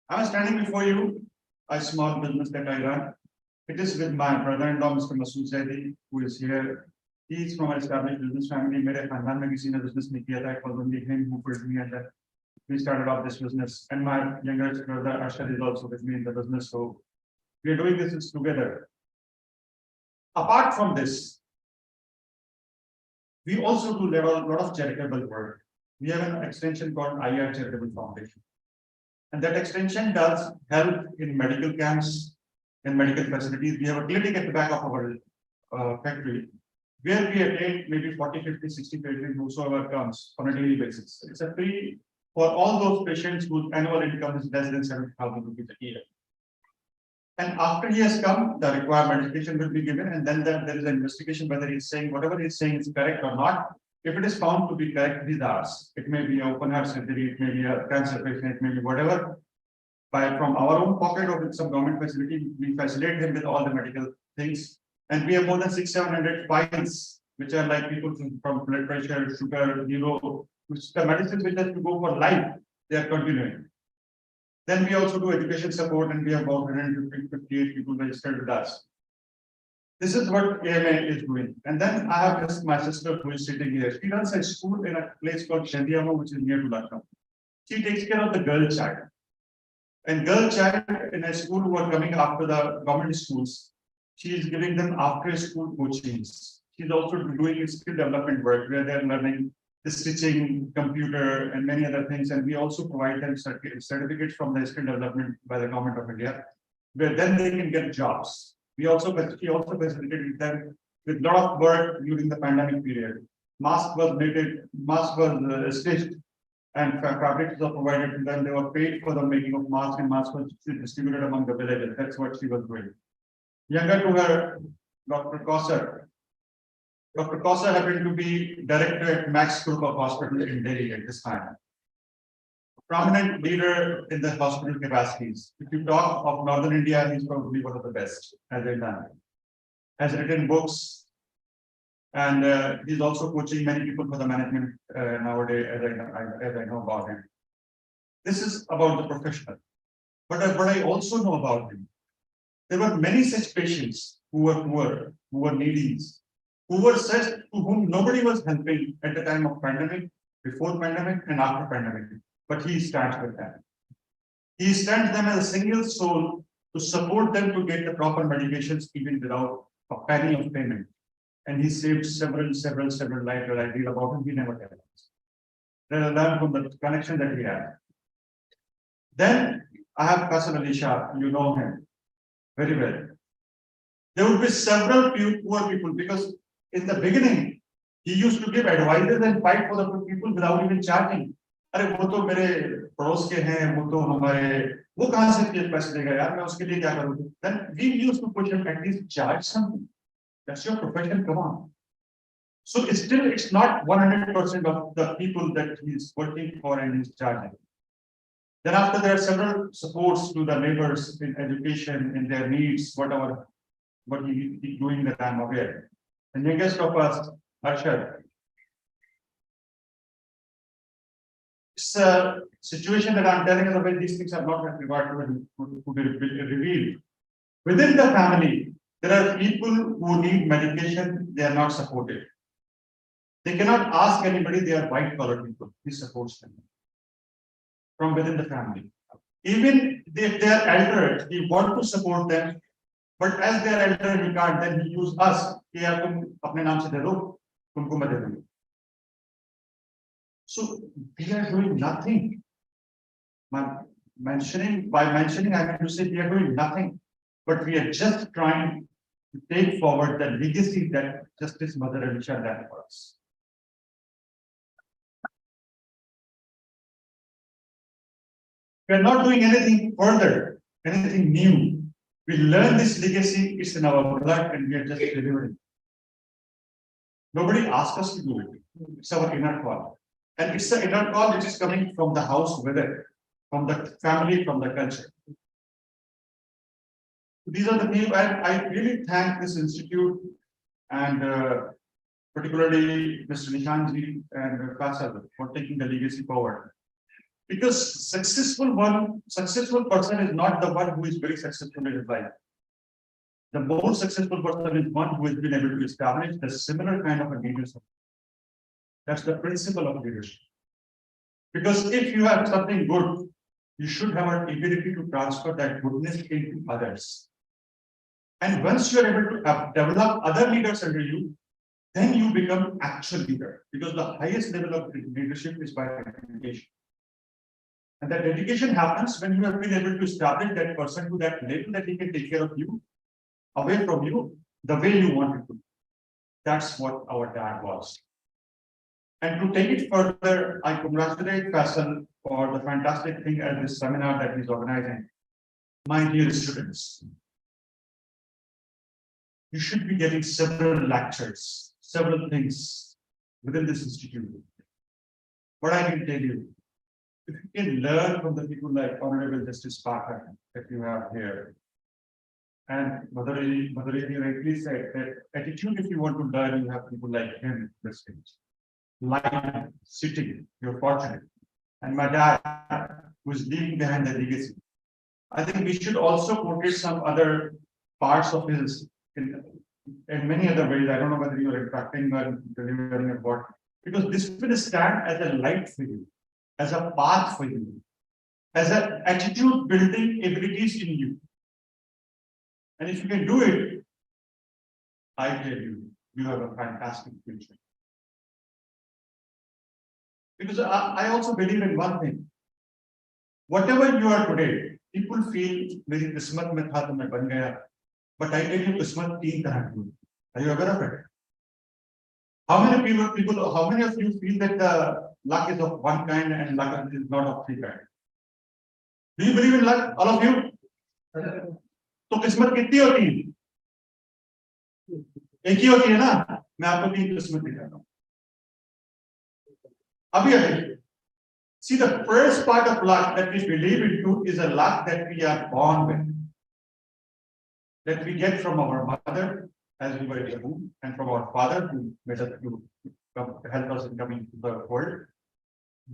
Speaker 4: I am standing before you, a small business that I run. It is with my brother-in-law, Mr. Masood Zaidi, who is here. He is from an established business family. मेरे खानदान में किसी ने business नहीं किया था. It was only him who pulled me, and then we started off this business. And my younger brother Ashar is also with me in the business. So we are doing this together. Apart from this, we also do a lot of charitable work. We have an extension called IR Charitable Foundation. And that extension does help in medical camps and medical facilities. We have a clinic at the back of our factory where we attend maybe 40, 50, 60 patients whosoever comes on a daily basis. It's a free for all those patients whose annual income is less than 70,000 rupees a year. And after he has come, the required medication will be given, and then there is an investigation whether he's saying whatever he's saying is correct or not. If it is found to be correct, it is ours. It may be an open heart surgery, it may be a cancer patient, it may be whatever. From our own pocket or with some government facility, we facilitate him with all the medical things. And we have more than 600-700 files, which are like people from blood pressure, sugar, neuro, which the medicines which have to go for life, they are continuing. Then we also do education support, and we have about 158 people registered with us. This is what AMA is doing. And then I have my sister who is sitting here. She runs a school in a place called Shandiamo, which is near to Lucknow. She takes care of the girl child. And girl child in a school who are coming after the government schools, she is giving them after school coachings. She's also doing skill development work where they're learning the stitching, computer, and many other things. And we also provide them certificates from the skill development by the government of India, where then they can get jobs. She also facilitated them with a lot of work during the pandemic period. Mask was knitted, mask was stitched, and fabrics were provided to them. They were paid for the making of masks, and masks were distributed among the villages. That's what she was doing. Younger to her, Dr. Kausar. Dr. Kausar happened to be director at Max Group of Hospital in Delhi at this time. Prominent leader in the hospital capacities. If you talk of Northern India, he's probably one of the best, as they've done. Has written books, and he's also coaching many people for the management nowadays, as I know about him. This is about the professional. But what I also know about him, there were many such patients who were poor, who were needy, who were such to whom nobody was helping at the time of pandemic, before pandemic, and after pandemic. But he stands with them. He stands them as a single soul to support them to get the proper medications even without a penny of payment. And he saved several lives that I read about him. He never tells us. Then I learned from the connection that he had. Then I have Qasim Ali Shah. You know him very well. There would be several poor people because in the beginning he used to give advices and fight for the people without even charging. अरे वो तो मेरे पड़ोस के हैं, वो तो हमारे, वो कहाँ से पैसे देगा यार, मैं उसके लिए क्या करूँ? Then we used to push him, at least charge something. That's your profession, come on. So it's not 100% of the people that he's working for and he's charging. Then after there are several supports to the neighbors in education, in their needs, whatever, what he's doing that I'm aware. The youngest of us, Arshad. It's a situation that I'm telling you about. These things are not required to be revealed. Within the family, there are people who need medication, they are not supported. They cannot ask anybody, they are white collar people. He supports them from within the family. Even if they are elder, we want to support them. But as they are elder, we can't. Then he use us. कि यार तुम अपने नाम से दे दो, तुमको मैं दे दूंगी. So we are doing nothing. By mentioning, I mean to say we are doing nothing, but we are just trying to take forward the legacy that Justice Mother Alisha left for us. We are not doing anything further, anything new. We learn this legacy, it's in our blood, and we are just delivering. Nobody asked us to do it. It's our inner call. And it's the inner call which is coming from the house within, from the family, from the culture. These are the people, I really thank this institute and particularly Mr. Nishanji and Kasal for taking the legacy forward. Because successful person is not the one who is very successful in his life. The most successful person is one who has been able to establish the similar kind of a leadership. That's the principle of leadership. Because if you have something good, you should have an ability to transfer that goodness into others. And once you are able to develop other leaders under you, then you become actual leader. Because the highest level of leadership is by dedication. And that dedication happens when you have been able to establish that person to that level that he can take care of you, away from you, the way you want it to. That's what our dad was. And to take it further, I congratulate Faisal for the fantastic thing at this seminar that he's organizing. My dear students, you should be getting several lectures, several things within this institute. What I can tell you, if you can learn from the people like Honorable Justice Parker that you have here, and Madhuri rightly said that attitude, if you want to learn, you have people like him, this things. Lying, sitting, you're fortunate. And my dad, who is leaving behind the legacy. I think we should also portray some other parts of his in many other ways. I don't know whether you're interacting or delivering a word, because this will stand as a light for you, as a path for you, as an attitude building abilities in you. And if you can do it, I tell you, you have a fantastic future. Because I also believe in one thing. Whatever you are today, people feel very kismat mein tha to main ban gaya. But I tell you, kismat teen tarah ki. Are you aware of it? How many people, how many of you feel that the luck is of one kind and luck is not of three kind? Do you believe in luck, all of you? तो किस्मत कितनी होती है? एक ही होती है ना? मैं आपको तीन किस्मत दिखाता हूँ. अभी see, the first part of luck that we believe into is a luck that we are born with, that we get from our mother as we were in the womb, and from our father who made us to help us in coming to the world.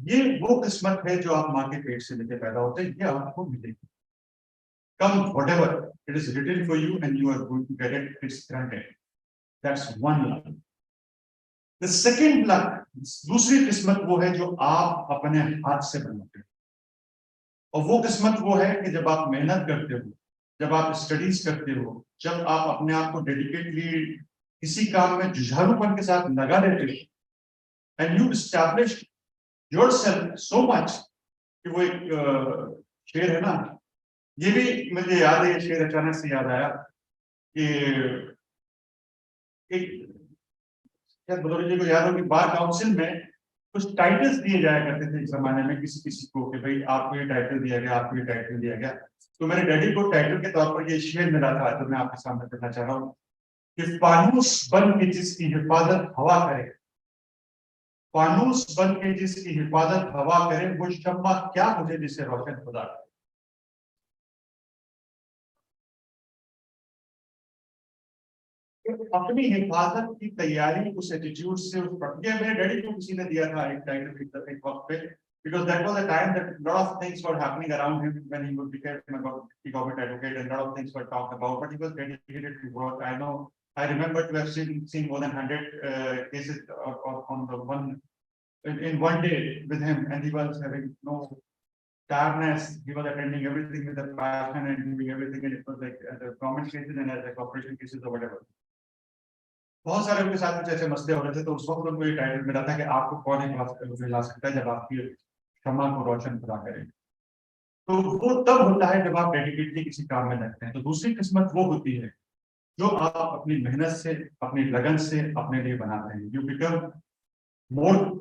Speaker 4: ये वो किस्मत है जो आप माँ के पेट से लेके पैदा होते हैं, ये आपको मिलेगी. Come whatever it is written for you, and you are going to get it. It's granted. That's one luck. The second luck, दूसरी किस्मत वो है जो आप अपने हाथ से बनाते हो. और वो किस्मत वो है कि जब आप मेहनत करते हो, जब आप स्टडीज करते हो, जब आप अपने आप को डेडिकेटली किसी काम में जुझारूपन के साथ लगा देते हो, and you establish yourself so much कि वो एक शेर है ना, ये भी मुझे याद है, ये शेर अचानक से याद आया कि एक बदौलत जी को याद हो कि बार काउंसिल में कुछ टाइटल्स दिए जाया करते थे इस जमाने में किसी को कि भाई आपको ये टाइटल दिया गया, आपको ये टाइटल दिया गया. तो मेरे डैडी को टाइटल के तौर पर ये शेर मिला था, तो मैं आपके सामने कहना चाह रहा हूँ कि फानूस बन के जिसकी हिफाजत हवा करे, फानूस बन के जिसकी हिफाजत हवा करे, वो शम्मा क्या मुझे जिसे रोशन खुदा करे. अपनी हिफाजत की तैयारी उस एटीट्यूड से, उस प्रक्रिया मेरे डैडी को किसी ने दिया था एक टाइटल एक वक्त पे, because that was a time that a lot of things were happening around him when he would become a government advocate, and a lot of things were talked about, but he was dedicated to work. I remember to have seen more than 100 cases on the one in one day with him, and he was having no tiredness. He was attending everything with a passion and doing everything, and it was like as a government cases and as a corporation cases or whatever. बहुत सारे उनके साथ कुछ ऐसे मसले हो रहे थे, तो उस वक्त उनको ये टाइटल मिला था कि आपको कौन एक ला सकता है जब आपकी क्षमा को रोशन खुदा करे। तो वो तब होता है जब आप डेडिकेटली किसी काम में लगते हैं। तो दूसरी किस्मत वो होती है जो आप अपनी मेहनत से, अपनी लगन से अपने लिए बनाते हैं। You become more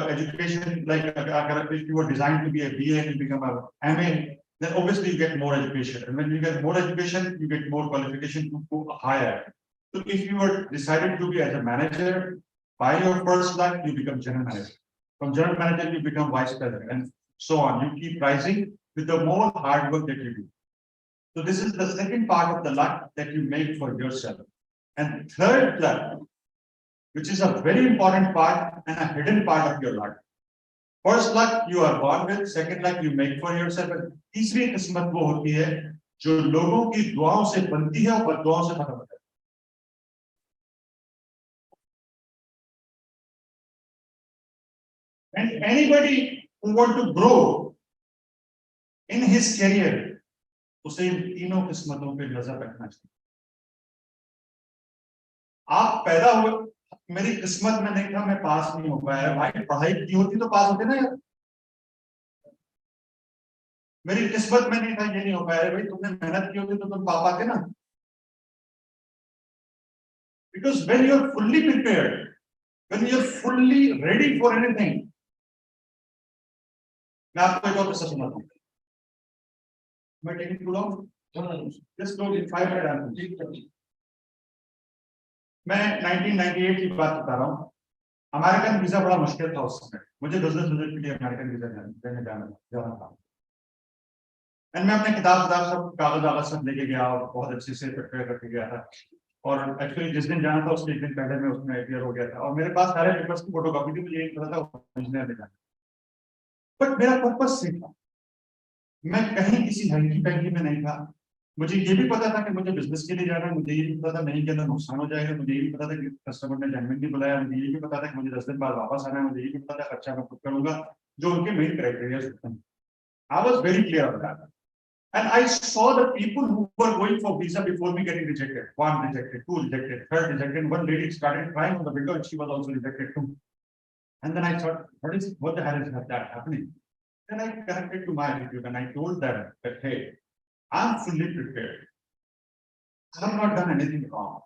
Speaker 4: education, like if you were designed to be a BA and you become a MA, then obviously you get more education. And when you get more education, you get more qualification to go higher. So if you were decided to be as a manager, by your first luck, you become general manager. From general manager, you become vice president, and so on. You keep rising with the more hard work that you do. So this is the second part of the luck that you make for yourself. And third luck, which is a very important part and a hidden part of your luck. First luck you are born with, second luck you make for yourself, and तीसरी किस्मत वो होती है जो लोगों की दुआओं से बनती है और बददुआओं से खत्म होती है। And anybody who want to grow in his career, उसे इन तीनों किस्मतों पे नजर रखना चाहिए। आप पैदा हुए, मेरी किस्मत में नहीं था, मैं पास नहीं हो पाया। भाई पढ़ाई की होती तो पास होते ना यार। मेरी किस्मत में नहीं था, ये नहीं हो पाया। भाई तुमने मेहनत की होती तो तुम पा पाते ना। Because when you are fully prepared, when you are fully ready for anything, मैं आपको एक और किस्सा सुनाता हूँ। मैं taking too long, just no in 5 minute. मैं 1998 की बात बता रहा हूँ। अमेरिकन वीजा बड़ा मुश्किल था उस समय। मुझे बिजनेस विजिट के लिए अमेरिकन वीजा लेने जाना था। एंड मैं अपने किताब सब कागज आगज सब लेके गया और बहुत अच्छे से प्रिपेयर करके गया था। और एक्चुअली जिस दिन जाना था उसके एक दिन पहले मैं उसमें अपियर हो गया था और मेरे पास सारे पेपर्स की फोटोकॉपी थी। मुझे यही पता था इंजीनियर ले जाना, बट मेरा पर्पस सही था। मैं कहीं किसी हल्की पैंकी में नहीं था। मुझे ये भी पता था कि मुझे बिजनेस के लिए जाना है। मुझे ये भी पता था नहीं के अंदर नुकसान हो जाएगा। मुझे ये भी पता था कि कस्टमर ने जेन्युइनली बुलाया। मुझे ये भी पता था कि मुझे 10 दिन बाद वापस आना है। मुझे ये भी पता था खर्चा मैं खुद करूंगा, जो उनके मेन क्राइटेरिया होते हैं। I was very clear on that, and I saw the people who were going for visa before me getting rejected. One rejected, two rejected, third rejected. One lady started crying on the window and she was also rejected too. And then I thought, what the hell is that happening? Then I connected to my attitude and I told them that, hey, I'm fully prepared. I have not done anything wrong.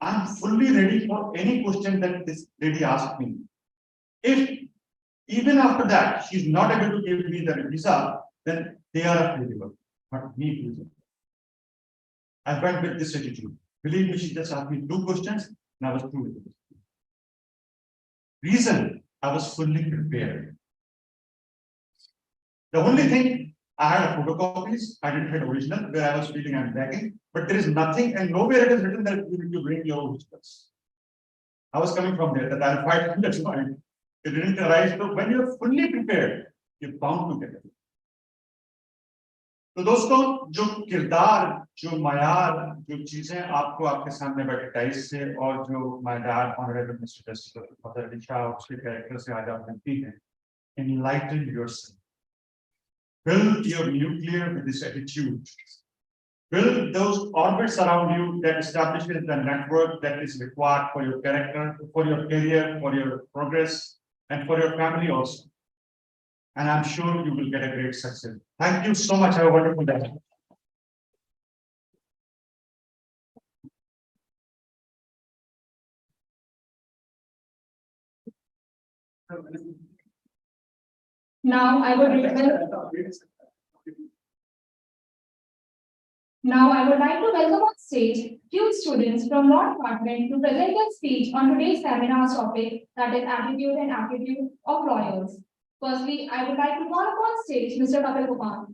Speaker 4: I'm fully ready for any question that this lady asked me. If even after that she's not able to give me the visa, then they are eligible, not me. I went with this attitude. Believe me, she just asked me 2 questions and I was through with it. Reason, I was fully prepared. The only thing, I had photocopies, I didn't have original, where I was feeling I'm lagging, but there is nothing and nowhere it is written that you need to bring your originals. I was coming from there, that I'll fight from that point. It didn't arise, so when you're fully prepared, you're bound to get it. तो दोस्तों, जो किरदार, जो मयार, जो चीजें आपको आपके सामने बैठे टाइस से और जो my dad honourable mister justice mother Ali Shah उसके कैरेक्टर से आज आप बनती हैं, enlighten yourself. Build your nuclear with this attitude. Build those orbits around you that establishes the network that is required for your character, for your career, for your progress, and for your family also. And I'm sure you will get a great success. Thank you so much. Have a wonderful day.
Speaker 1: Now I would like to welcome on stage few students from law department to present their speech on today's seminar's topic, that is attitude and aptitude of lawyers. Firstly, I would like to call upon stage Mr. Kapil Kumar.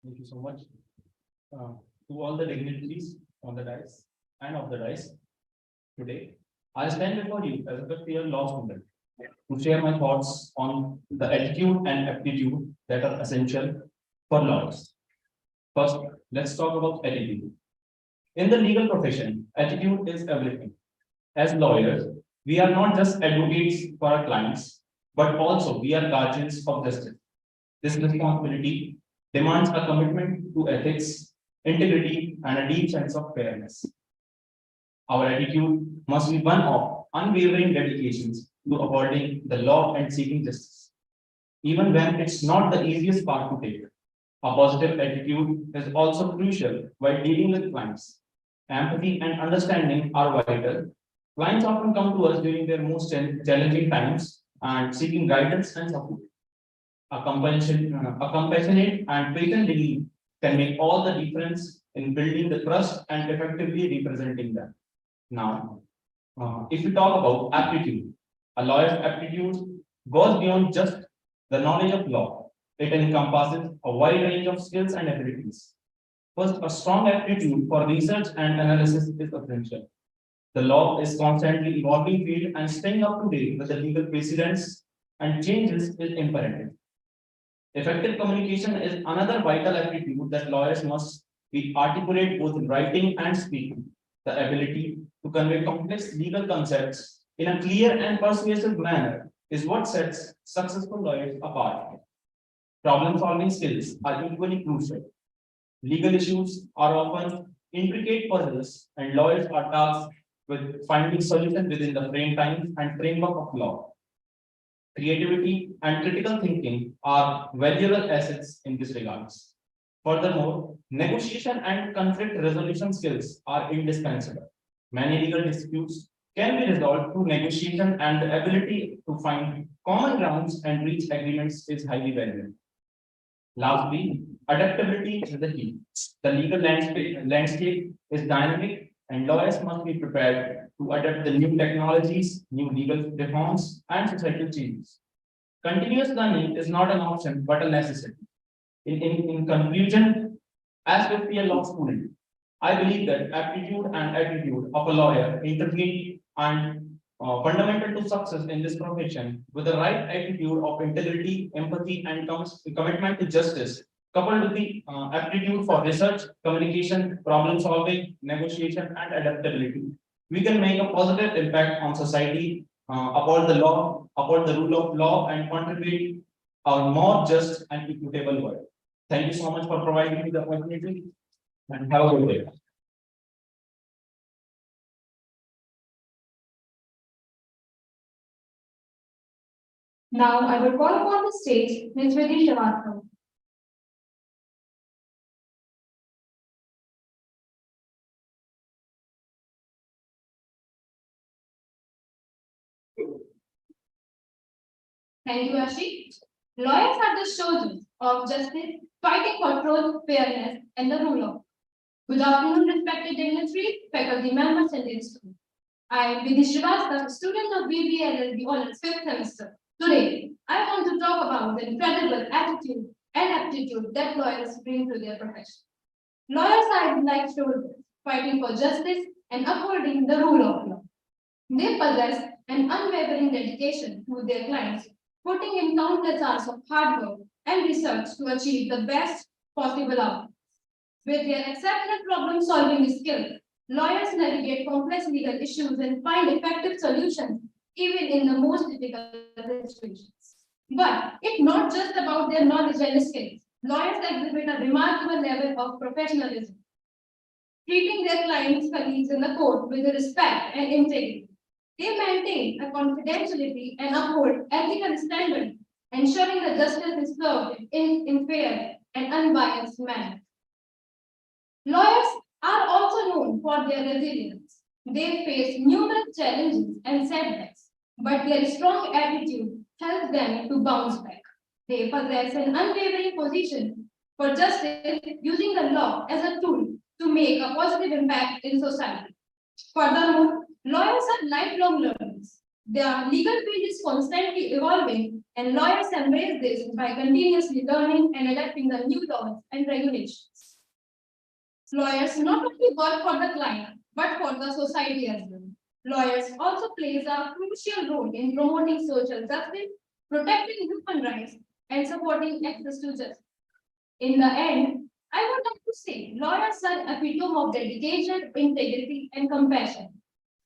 Speaker 3: Thank you so much. To all the dignitaries on the dais and off the dais, today I stand before you as a fifth-year law student to share my thoughts on the attitude and aptitude that are essential for lawyers. First, let's talk about attitude. In the legal profession, attitude is everything. As lawyers, we are not just advocates for our clients, but also we are guardians of justice. This responsibility demands a commitment to ethics, integrity, and a deep sense of fairness. Our attitude must be one of unwavering dedications to upholding the law and seeking justice. Even when it's not the easiest path to take, a positive attitude is also crucial while dealing with clients. Empathy and understanding are vital. Clients often come to us during their most challenging times and seeking guidance and support. A compassionate and patient relief can make all the difference in building the trust and effectively representing them. Now, if we talk about aptitude, a lawyer's aptitude goes beyond just the knowledge of law. It encompasses a wide range of skills and abilities. First, a strong aptitude for research and analysis is essential. The law is constantly evolving field and staying up to date with the legal precedents and changes is imperative. Effective communication is another vital aptitude that lawyers must be articulate both in writing and speaking. The ability to convey complex legal concepts in a clear and persuasive manner is what sets successful lawyers apart. Problem-solving skills are equally crucial. Legal issues are often intricate puzzles, and lawyers are tasked with finding solutions within the frame time and framework of law. Creativity and critical thinking are valuable assets in this regards. Furthermore, negotiation and conflict resolution skills are indispensable. Many legal disputes can be resolved through negotiation, and the ability to find common grounds and reach agreements is highly valuable. Lastly, adaptability is the key. The legal landscape is dynamic, and lawyers must be prepared to adapt the new technologies, new legal reforms, and societal changes. Continuous learning is not an option but a necessity. In conclusion, as with a law student, I believe that aptitude and attitude of a lawyer interplay and fundamental to success in this profession. With the right attitude of integrity, empathy, and commitment to justice, coupled with the aptitude for research, communication, problem solving, negotiation, and adaptability, we can make a positive impact on society, uphold the law, uphold the rule of law, and contribute a more just and equitable world. Thank you so much for providing me the opportunity, and have a good day.
Speaker 1: Now I will call upon the stage Ms. Vidhi Srivastava. Thank you, Ashi. Lawyers are the soldiers of justice, fighting for truth, fairness, and the rule of law. Good afternoon, respected dignitaries, faculty members, and dear students. I am Vidhi Srivastava, student of BBA LLB Honors 5th semester. Today, I want to talk about the incredible attitude and aptitude that lawyers bring to their profession. Lawyers are like soldiers, fighting for justice and upholding the rule of law. They possess an unwavering dedication to their clients, putting in countless hours of hard work and research to achieve the best possible outcomes. With their exceptional problem-solving skills, lawyers navigate complex legal issues and find effective solutions even in the most difficult situations. But it's not just about their knowledge and skills. Lawyers exhibit a remarkable level of professionalism, treating their clients' colleagues in the court with respect and integrity. They maintain a confidentiality and uphold ethical standards, ensuring that justice is served in fair and unbiased manner. Lawyers are also known for their resilience. They face numerous challenges and setbacks, but their strong attitude helps them to bounce back. They possess an unwavering position for justice, using the law as a tool to make a positive impact in society. Furthermore, lawyers are lifelong learners. Their legal field is constantly evolving, and lawyers embrace this by continuously learning and adapting the new laws and regulations. Lawyers not only work for the client, but for the society as well. Lawyers also plays a crucial role in promoting social justice, protecting human rights, and supporting access to justice. In the end, I would like to say, lawyers are a epitome of dedication, integrity, and compassion.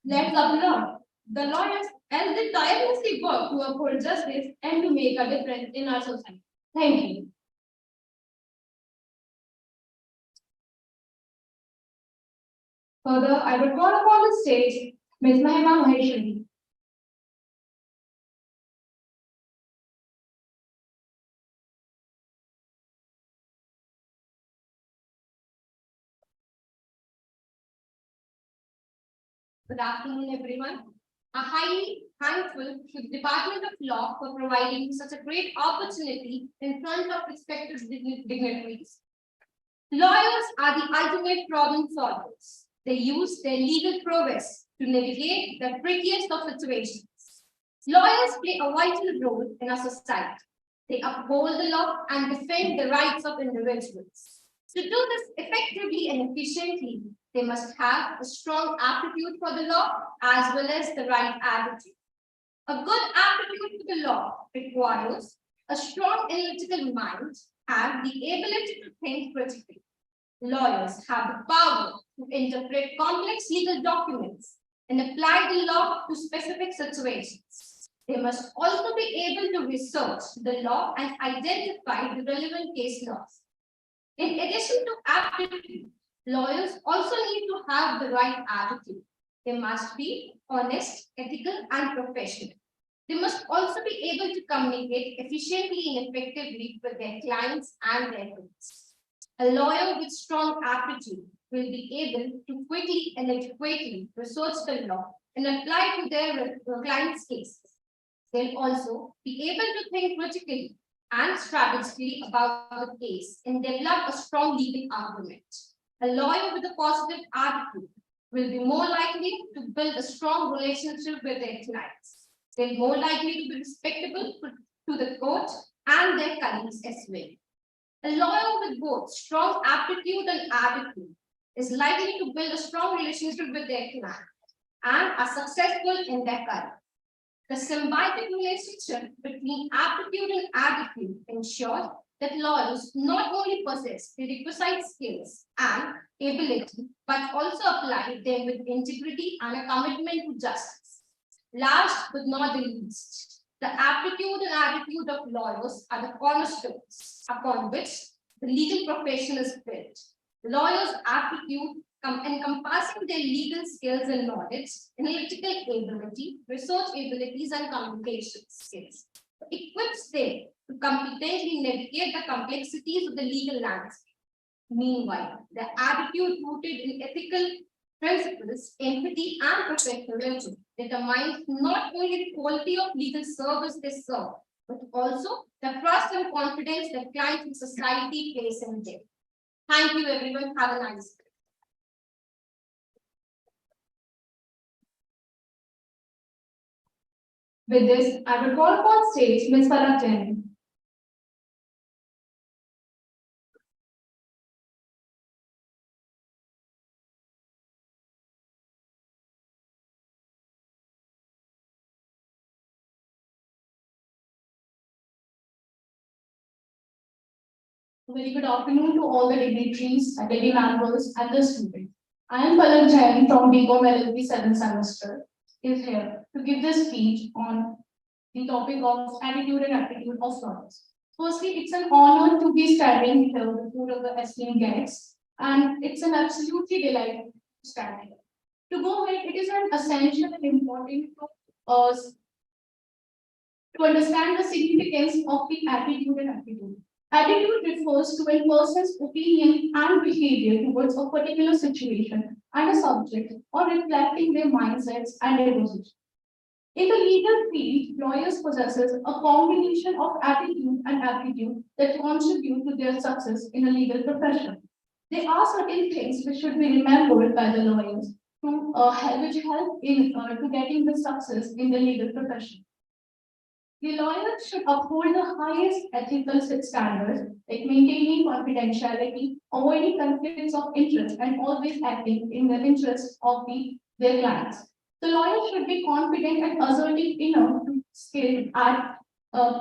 Speaker 1: Let's applaud the lawyers as they tirelessly work to uphold justice and to make a difference in our society. Thank you. Further, I would call upon the stage Ms. Mahima Maheshwari. Good afternoon, everyone. I'm highly thankful to the Department of Law for providing such a great opportunity in front of respected dignitaries. Lawyers are the ultimate problem solvers. They use their legal prowess to navigate the trickiest of situations. Lawyers play a vital role in our society. They uphold the law and defend the rights of individuals. To do this effectively and efficiently, they must have a strong aptitude for the law as well as the right attitude. A good aptitude for the law requires a strong analytical mind and the ability to think critically. Lawyers have the power to interpret complex legal documents and apply the law to specific situations. They must also be able to research the law and identify the relevant case laws. In addition to aptitude, lawyers also need to have the right attitude. They must be honest, ethical, and professional. They must also be able to communicate efficiently and effectively with their clients and their groups. A lawyer with strong aptitude will be able to quickly and adequately research the law and apply to their clients' cases. They'll also be able to think critically and strategically about the case and develop a strong legal argument. A lawyer with a positive attitude will be more likely to build a strong relationship with their clients. They're more likely to be respectable to the court and their colleagues as well. A lawyer with both strong aptitude and attitude is likely to build a strong relationship with their client and are successful in their career. The symbiotic relationship between aptitude and attitude ensures that lawyers not only possess the requisite skills and ability, but also apply them with integrity and a commitment to justice. Last but not the least, the aptitude and attitude of lawyers are the cornerstones upon which the legal profession is built. Lawyers' aptitude encompassing their legal skills and knowledge, analytical ability, research abilities, and communication skills equips them to competently navigate the complexities of the legal landscape. Meanwhile, the attitude rooted in ethical principles, empathy, and professionalism determines not only the quality of legal service they serve, but also the trust and confidence that clients and society place in them. Thank you, everyone. Have a nice day. With this, I will call upon stage Ms. Palak Jain. Very good afternoon to all the dignitaries, faculty members, and the students. I am Palak Jain from BCom LLB 7th semester, is here to give this speech on the topic of attitude and aptitude of lawyers. Firstly, it's an honor to be standing here before the esteemed guests, and it's an absolutely delight to stand here. To go ahead, it is an essential and important to us to understand the significance of the attitude and aptitude. Attitude refers to a person's opinion and behavior towards a particular situation and a subject, or reflecting their mindsets and their position. In the legal field, lawyers possesses a combination of attitude and aptitude that contribute to their success in a legal profession. There are certain things which should be remembered by the lawyers to which help in to getting the success in the legal profession. The lawyer should uphold the highest ethical standards, like maintaining confidentiality, avoiding conflicts of interest, and always acting in the interest of their clients. The lawyer should be confident and assertive enough to skill at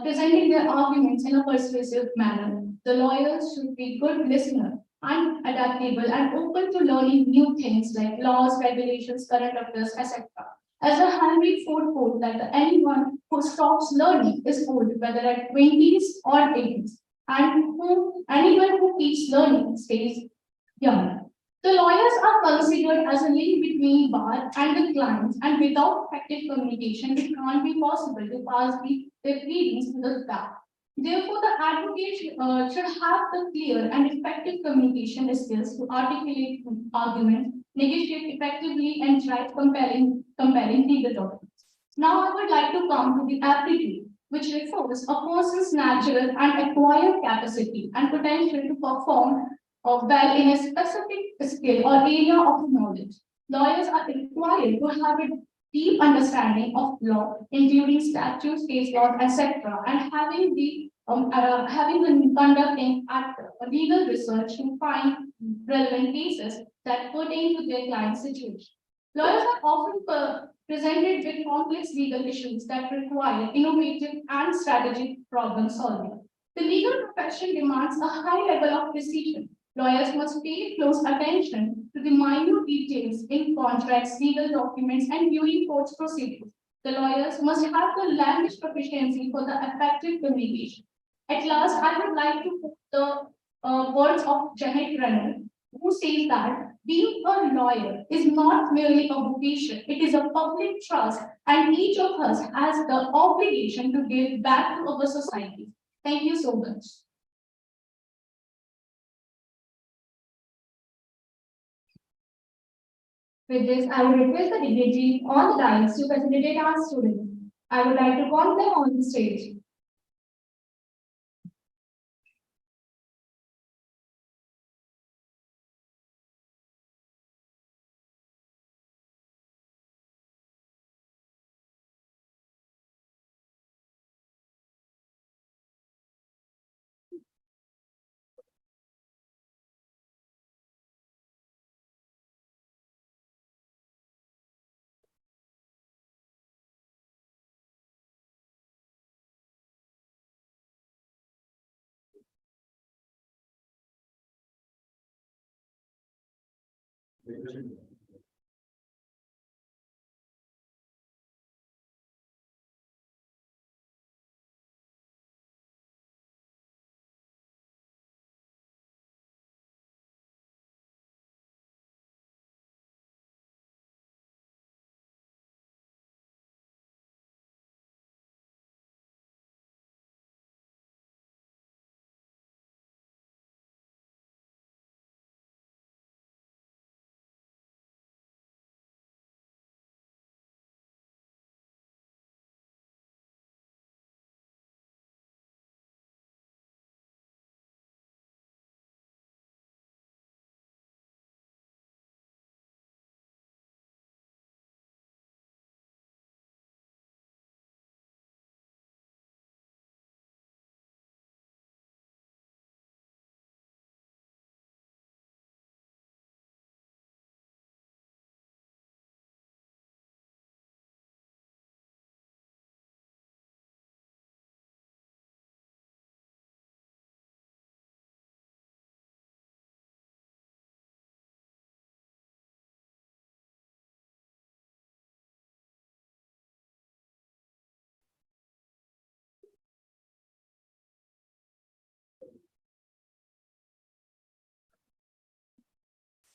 Speaker 1: presenting their arguments in a persuasive manner. The lawyer should be good listener and adaptable and open to learning new things like laws, regulations, current affairs, etc. As a Henry Ford quote that anyone who stops learning is old, whether at 20s or 80s, and anyone who keeps learning stays young. The lawyers are considered as a link between bar and the clients, and without effective communication, it can't be possible to pass their pleadings to the staff. Therefore, the advocate should have the clear and effective communication skills to articulate arguments, negotiate effectively, and write compelling legal documents. Now, I would like to come to the aptitude, which refers a person's natural and acquired capacity and potential to perform well in a specific skill or area of knowledge. Lawyers are required to have a deep understanding of law, including statutes, case laws, etc., and having the conducting legal research to find relevant cases that pertain to their client's situation. Lawyers are often presented with complex legal issues that require innovative and strategic problem solving. The legal profession demands a high level of precision. Lawyers must pay close attention to the minute details in contracts, legal documents, and during court proceedings. The lawyers must have the language proficiency for the effective communication. At last, I would like to put the words of Janet Renner, who says that being a lawyer is not merely a vocation, it is a public trust, and each of us has the obligation to give back to our society. Thank you so much. With this, I would request the dignitary on the dais to facilitate our students. I would like to call them on the stage.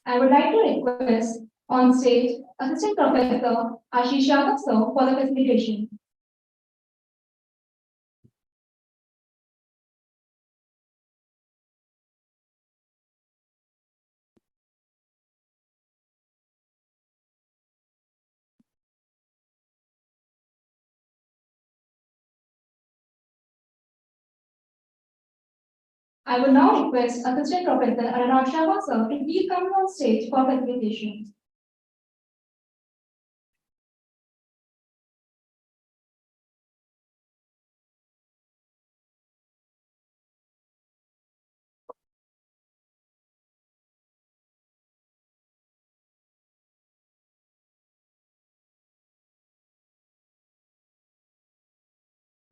Speaker 1: I would like to request on stage Assistant Professor Ashish Yadav sir for the facilitation. I would now request Assistant Professor Anurag Sharma sir to please come on stage for facilitation.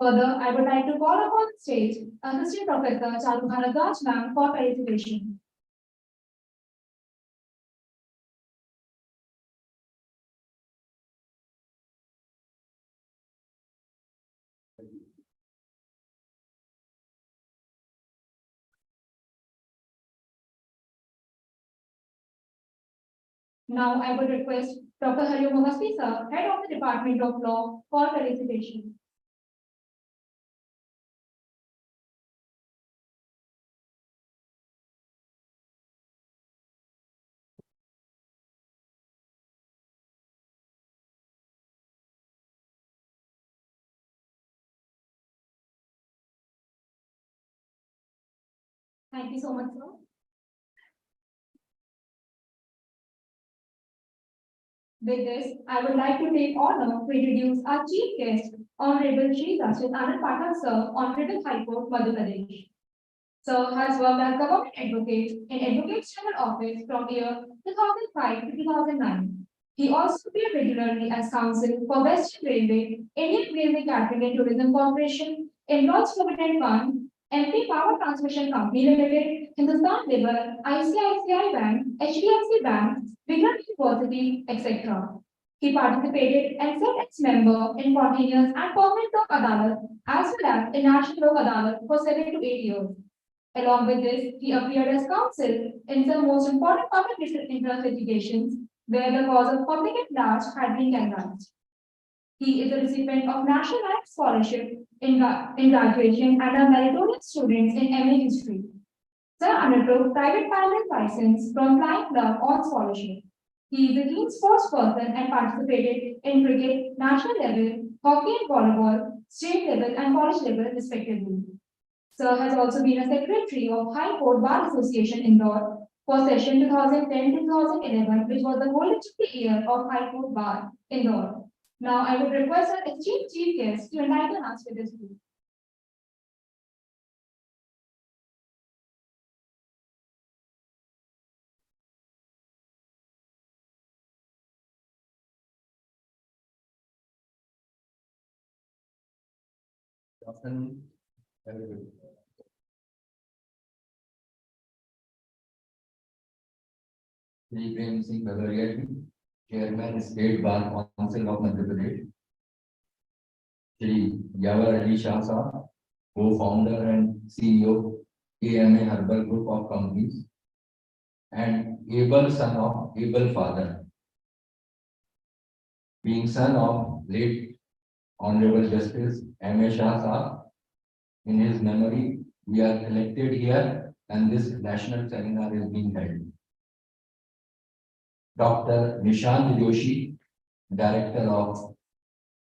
Speaker 1: Further, I would like to call upon the stage Assistant Professor Charu Bharadwaj ma'am for facilitation. Now I would request Dr. Hariom Awasthi, sir, Head of the Department of Law, for felicitation. Thank you so much, sir. With this, I would like to take honor to introduce our chief guest, Honorable Shri Justice Anand Pathak, sir, Honorable High Court, Madhya Pradesh. Sir has worked as government advocate in Advocates General Office from year 2005 to 2009. He also appeared regularly as counsel for Western Railway, Indian Railway Catering and Tourism Corporation, Employees Provident Fund, MP Power Transmission Company Limited, Hindustan Liver, ICICI Bank, HDFC Bank, Vigram University, etc. He participated and sat as member in continuous and permanent Lok Adalat as well as in National Lok Adalat for 7 to 8 years. Along with this, he appeared as counsel in some most important public interest litigations where the cause of public at large had been canvassed. He is a recipient of National Life Scholarship in graduation and a meritorious student in MA History. Sir undertook private pilot license from Flying Club on scholarship. He is a team sports person and participated in cricket, national level, hockey and volleyball, state level and college level respectively. Sir has also been a secretary of High Court Bar Association Indore for session 2010-2011, which was the whole year of High Court Bar Indore. Now I would request our esteemed chief guest to enlighten us with this speech.
Speaker 5: Afternoon, everybody. Shri Prem Singh Bhagaria, Chairman, State Bar Council of Madhya Pradesh. Shri Yawar Ali Shah Sahab, co-founder and CEO, AMA Herbal Group of Companies, and able son of able father. Being son of late Honorable Justice M.A. Shah Sahab, in his memory, we are collected here and this national seminar is being held. Dr. Nishant Joshi, Director of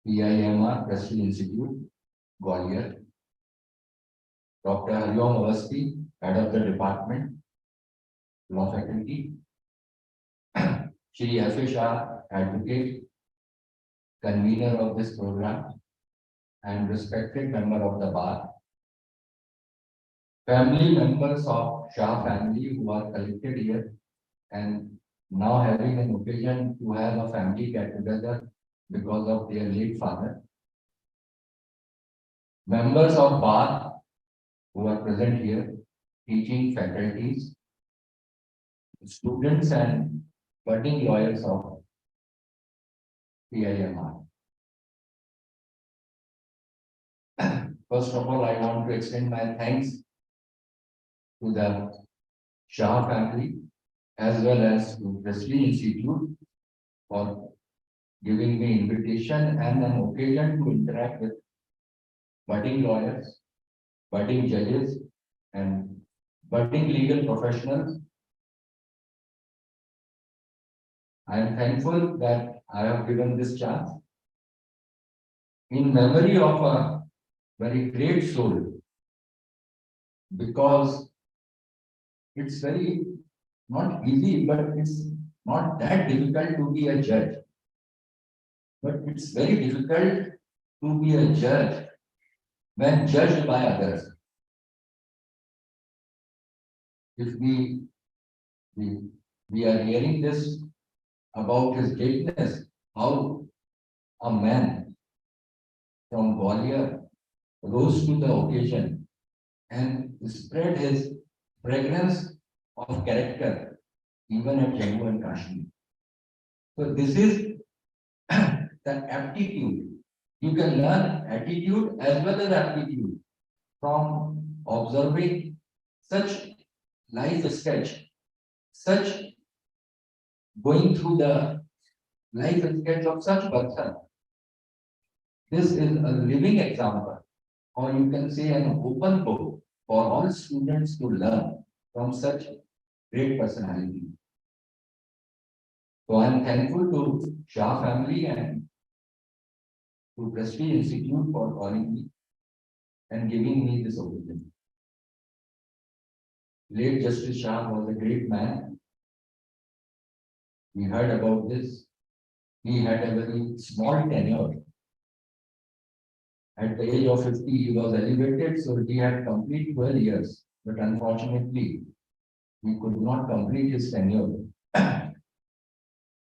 Speaker 5: PIMR Prestige Institute, Gwalior. Dr. Hariom Awasthi, Head of the Department, Law Faculty. Shri F.A. Shah, Advocate, Convener of this program, and respected member of the bar. Family members of Shah family who are collected here and now having an occasion to have a family get together because of their late father. Members of bar who are present here, teaching faculties, students and budding lawyers of PIMR. First of all, I want to extend my thanks to the Shah family as well as to Prestige Institute for giving me invitation and an occasion to interact with budding lawyers, budding judges, and budding legal professionals. I am thankful that I have given this chance in memory of a very great soul, because it's very not easy, but it's not that difficult to be a judge. But it's very difficult to be a judge when judged by others. If we are hearing this about his greatness, how a man from Gwalior rose to the occasion and spread his fragrance of character even at Jammu and Kashmir. So this is the aptitude. You can learn attitude as well as aptitude from observing such life sketch, such going through the life and sketch of such person. This is a living example, or you can say an open book for all students to learn from such great personality. So I am thankful to Shah family and to Prestige Institute for calling me and giving me this opportunity. Late Justice Shah was a great man. We heard about this. He had a very small tenure. At the age of 50, he was elevated, so he had complete 12 years. But unfortunately, he could not complete his tenure.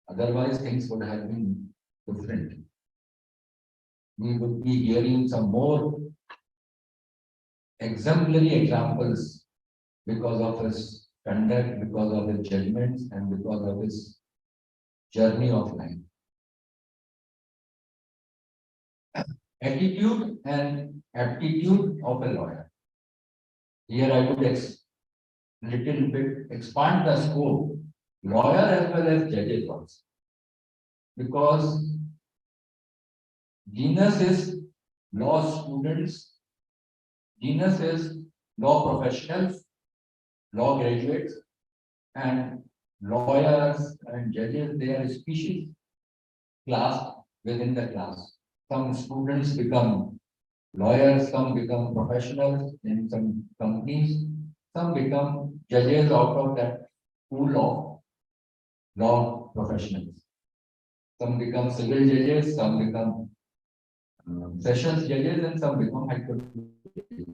Speaker 5: Otherwise, things would have been different. We would be hearing some more exemplary examples because of his conduct, because of his judgments, and because of his journey of life. Attitude and aptitude of a lawyer. Here I would little bit expand the scope, lawyer as well as judges also. Because genus is law students, genus is law professionals, law graduates, and lawyers and judges, they are species, class within the class. Some students become lawyers, some become professionals in some companies, some become judges out of that pool of law professionals. Some become civil judges, some become sessions judges, and some become high court judges.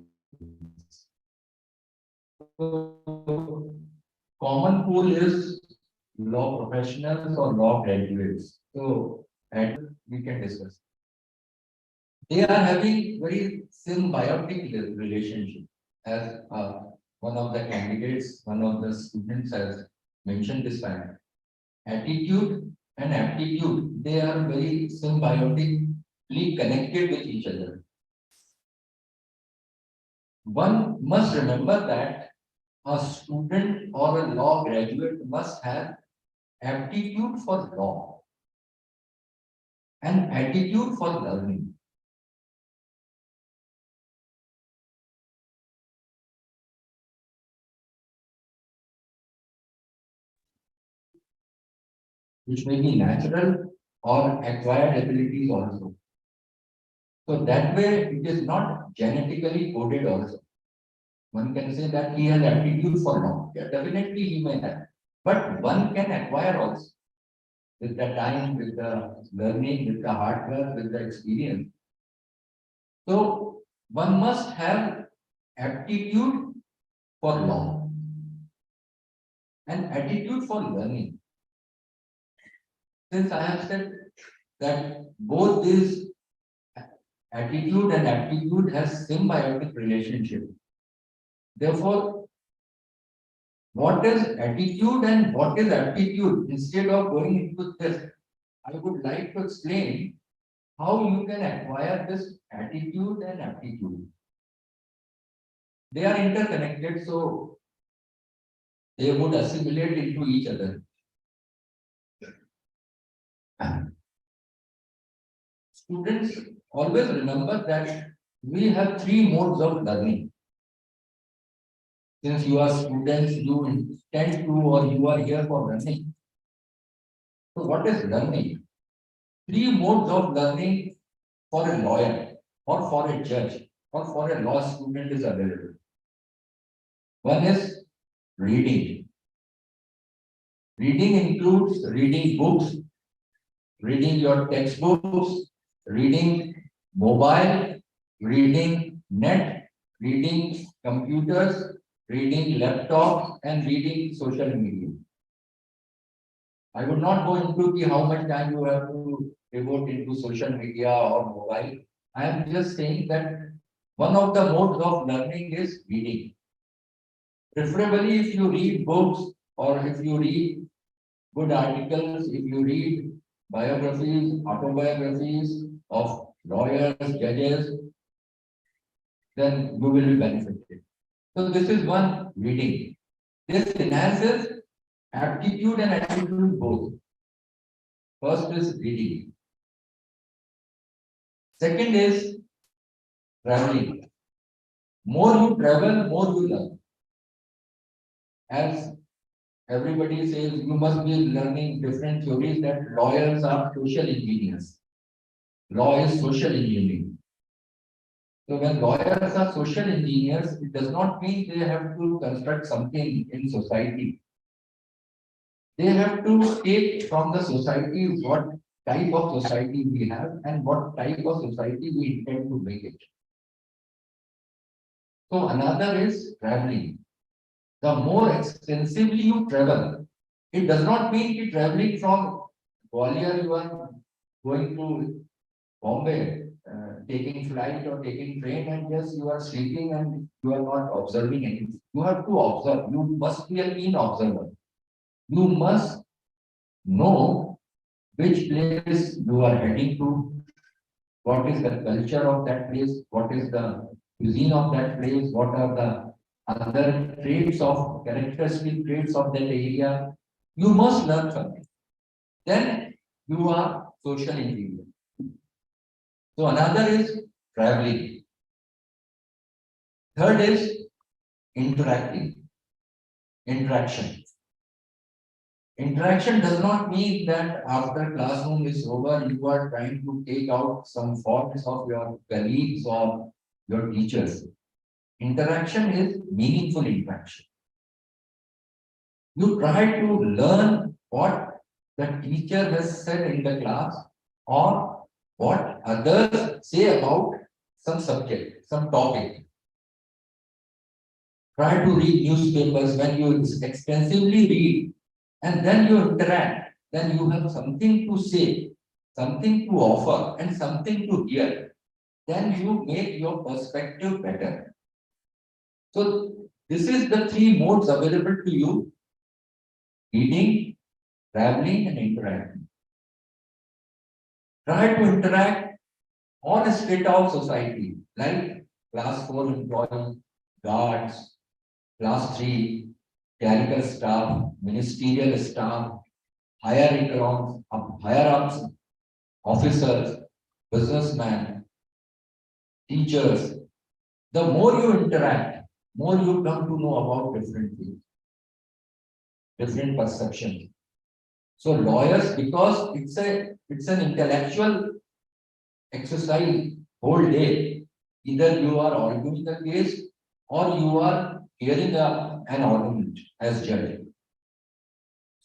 Speaker 5: So, common pool is law professionals or law graduates. So, and we can discuss. They are having very symbiotic relationship. As one of the candidates, one of the students has mentioned this fact. Attitude and aptitude, they are very symbiotically connected with each other. One must remember that a student or a law graduate must have aptitude for law and attitude for learning. Which may be natural or acquired abilities also. So that way it is not genetically coded also. One can say that he has aptitude for law. Yeah, definitely he may have. But one can acquire also. With the time, with the learning, with the hard work, with the experience. So one must have aptitude for law and attitude for learning. Since I have said that both these attitude and aptitude has symbiotic relationship. Therefore, what is attitude and what is aptitude? Instead of going into this, I would like to explain how you can acquire this attitude and aptitude. They are interconnected, so they would assimilate into each other. Students always remember that we have three modes of learning. Since you are students, you intend to or you are here for learning. So what is learning? Three modes of learning for a lawyer or for a judge or for a law student is available. One is reading. Reading includes reading books, reading your textbooks, reading mobile, reading net, reading computers, reading laptops, and reading social media. I would not go into how much time you have to devote into social media or mobile. I am just saying that one of the modes of learning is reading. Preferably if you read books or if you read good articles, if you read biographies, autobiographies of lawyers, judges, then you will be benefited. So this is one reading. This enhances aptitude and attitude both. First is reading. Second is traveling. More you travel, more you learn. As everybody says, you must be learning different theories that lawyers are social engineers. Law is social engineering. So when lawyers are social engineers, it does not mean they have to construct something in society. They have to take from the society what type of society we have and what type of society we intend to make it. So another is traveling. The more extensively you travel, it does not mean you traveling from Gwalior, you are going to Bombay, taking flight or taking train, and just you are sleeping and you are not observing anything. You have to observe. You must be a keen observer. You must know which place you are heading to, what is the culture of that place, what is the cuisine of that place, what are the other traits of characteristic traits of that area. You must learn something. Then you are social engineer. So another is traveling. Third is interaction. Interaction does not mean that after classroom is over, you are trying to take out some faults of your colleagues or your teachers. Interaction is meaningful interaction. You try to learn what the teacher has said in the class or what others say about some subject, some topic. Try to read newspapers. When you extensively read and then you interact, then you have something to say, something to offer, and something to hear. Then you make your perspective better. So this is the three modes available to you: reading, traveling, and interacting. Try to interact on a straight out society, like class 4 employees, guards, class 3, clerical staff, ministerial staff, higher echelons, higher ups, officers, businessmen, teachers. The more you interact, more you come to know about different things, different perceptions. So lawyers, because it's an intellectual exercise whole day. Either you are arguing the case or you are hearing an argument as judge.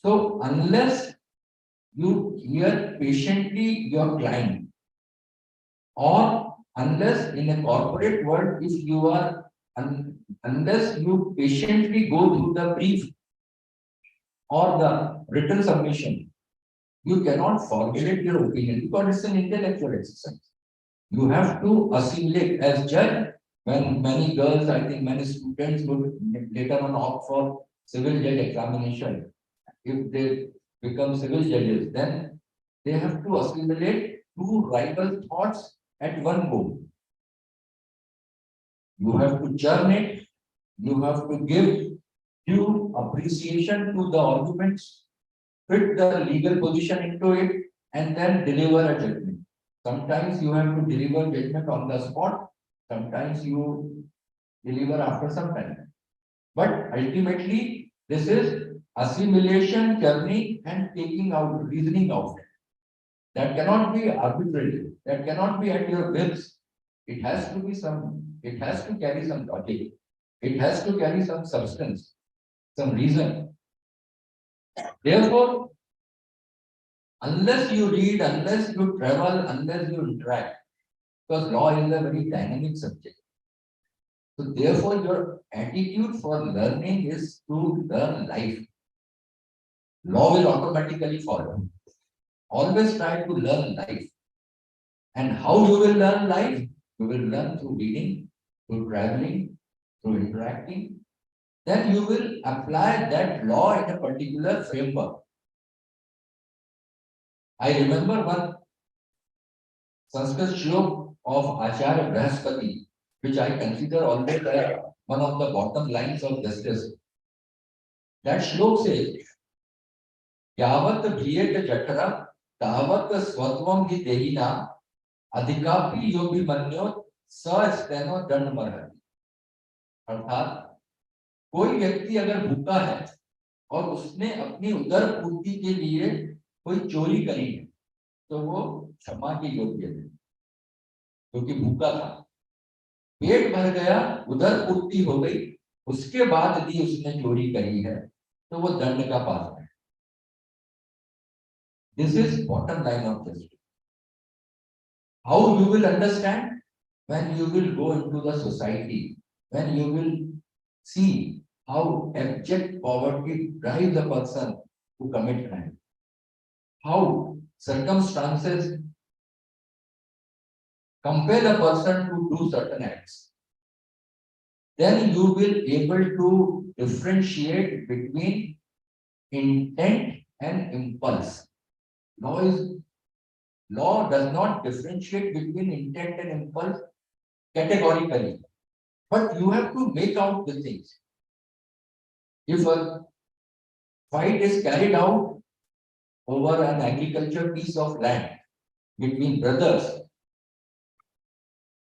Speaker 5: So unless you hear patiently your client, or unless in a corporate world, if you are unless you patiently go through the brief or the written submission, you cannot formulate your opinion because it's an intellectual exercise. You have to assimilate as judge. When many girls, I think many students would later on opt for civil judge examination. If they become civil judges, then they have to assimilate two rival thoughts at one go. You have to churn it, you have to give due appreciation to the arguments, fit the legal position into it, and then deliver a judgment. Sometimes you have to deliver judgment on the spot, sometimes you deliver after some time. But ultimately, this is assimilation, journey, and taking out, reasoning out. That cannot be arbitrary, that cannot be at your whims. It has to be it has to carry some logic, it has to carry some substance, some reason. Therefore, unless you read, unless you travel, unless you interact, because law is a very dynamic subject. So therefore, your attitude for learning is to learn life. Law will automatically follow. Always try to learn life. And how you will learn life? You will learn through reading, through traveling, through interacting. Then you will apply that law in a particular framework. I remember one Sanskrit shlok of Acharya Brahaspati, which I consider always one of the bottom lines of justice. That shlok says, यावत भीयत जठरा तावत स्वत्वम हि देहिना अधिकापि योगी मन्यो स्तेनो दंड मरहति। अर्थात कोई व्यक्ति अगर भूखा है और उसने अपनी उदर पूर्ति के लिए कोई चोरी करी है तो वो क्षमा के योग्य है, क्योंकि भूखा था, पेट भर गया, उदर पूर्ति हो गई, उसके बाद भी उसने चोरी करी है तो वो दंड का पात्र है। This is bottom line of justice. How you will understand? when you will go into the society, when you will see how abject poverty drives a person to commit crime, how circumstances compel a person to do certain acts, then you will able to differentiate between intent and impulse. Law does not differentiate between intent and impulse categorically, but you have to make out the things. If a fight is carried out over an agriculture piece of land between brothers,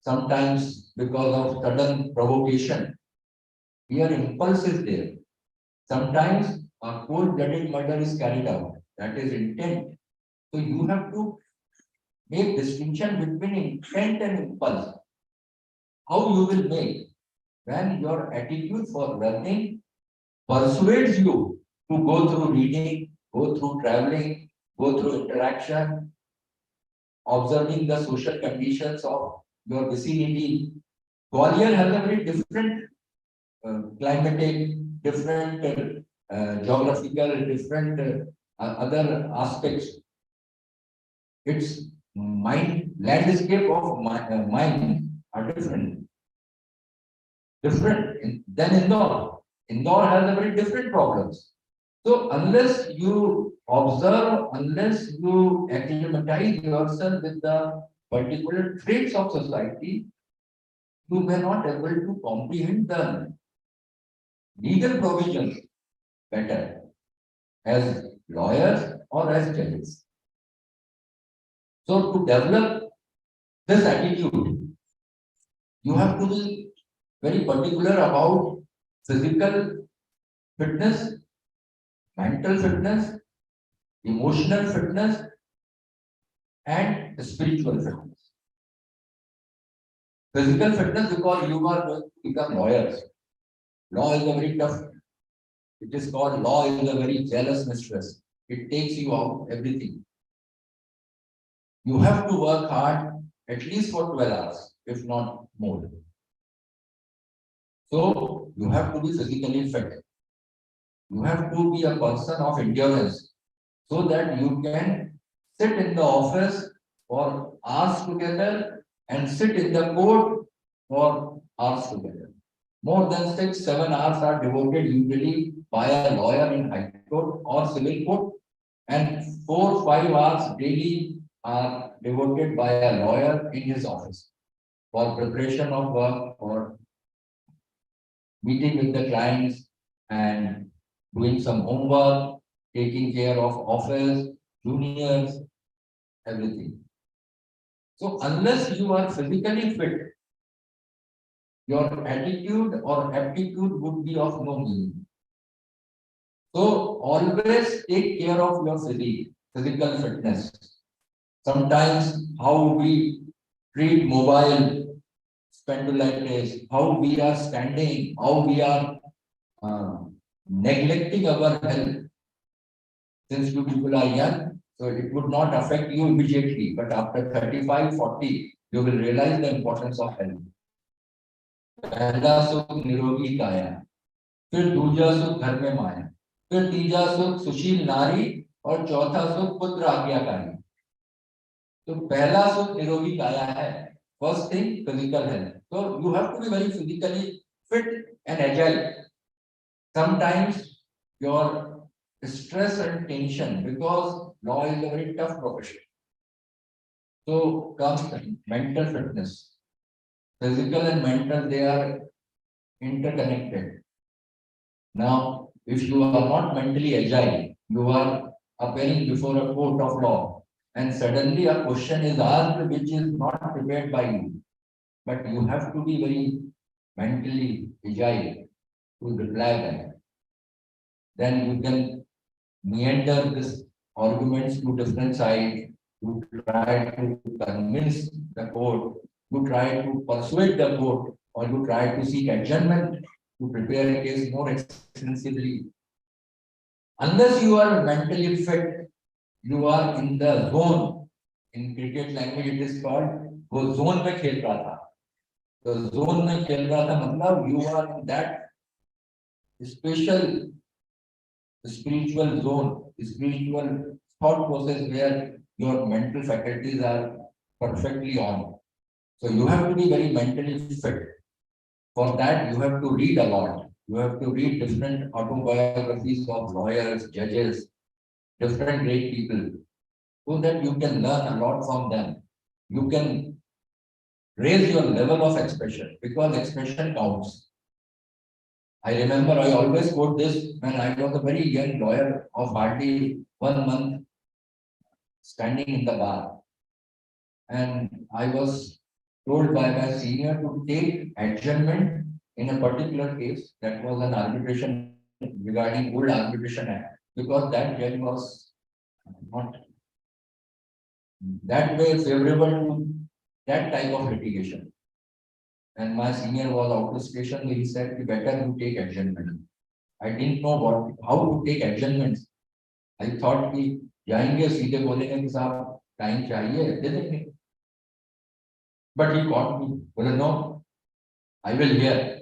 Speaker 5: sometimes because of sudden provocation, here impulse is there. Sometimes a cold-blooded murder is carried out, that is intent. So you have to make distinction between intent and impulse. How you will make? When your attitude for learning persuades you to go through reading, go through traveling, go through interaction, observing the social conditions of your vicinity. Gwalior has a very different climatic, different geographical, different other aspects. Its landscape of mind are different than Indore. Indore has a very different problems. So unless you observe, unless you acclimatize yourself with the particular traits of society, you may not able to comprehend the legal provisions better as lawyers or as judges. So to develop this attitude, you have to be very particular about physical fitness, mental fitness, emotional fitness, and spiritual fitness. Physical fitness, because you are going to become lawyers. Law is a very tough. It is called law is a very jealous mistress. It takes you out everything. You have to work hard at least for 12 hours, if not more. So you have to be physically fit. You have to be a person of endurance so that you can sit in the office for hours together and sit in the court for hours together. More than 6-7 hours are devoted usually by a lawyer in High Court or Civil Court, and 4-5 hours daily are devoted by a lawyer in his office for preparation of work, for meeting with the clients and doing some homework, taking care of office, juniors, everything. So unless you are physically fit, your attitude or aptitude would be of no meaning. So always take care of your physical fitness. Sometimes how we treat mobile spondylitis, how we are standing, how we are neglecting our health. Since you people are young, so it would not affect you immediately, but after 35-40, you will realize the importance of health. पहला सुख निरोगी काया, फिर दूजा सुख घर में माया, फिर तीजा सुख सुशील नारी और चौथा सुख पुत्र आज्ञाकारी। तो पहला सुख निरोगी काया है, first thing physical health. So you have to be very physically fit and agile. Sometimes your stress and tension, because law is a very tough profession. So comes mental fitness. Physical and mental, they are interconnected. Now, if you are not mentally agile, you are appearing before a court of law, and suddenly a question is asked which is not prepared by you, but you have to be very mentally agile to reply that. Then you can meander this arguments to different sides, you try to convince the court, you try to persuade the court, or you try to seek adjournment to prepare a case more extensively. Unless you are mentally fit, you are in the zone. In cricket language, it is called वो zone में खेल रहा था. तो zone में खेल रहा था मतलब you are in that special spiritual zone, spiritual thought process where your mental faculties are perfectly on. So you have to be very mentally fit. For that, you have to read a lot. You have to read different autobiographies of lawyers, judges, different great people, so that you can learn a lot from them. You can raise your level of expression because expression counts. I remember I always quote this when I was a very young lawyer of hardly 1 month standing in the bar. And I was told by my senior to take adjournment in a particular case that was an arbitration regarding old arbitration act, because that judge was not that way favorable to that type of litigation. And my senior was out of station, he said, better you take adjournment. I didn't know how to take adjournments. I thought कि जाएंगे सीधे बोलेंगे कि साहब time चाहिए दे देंगे. But he caught me. Well, no, I will hear.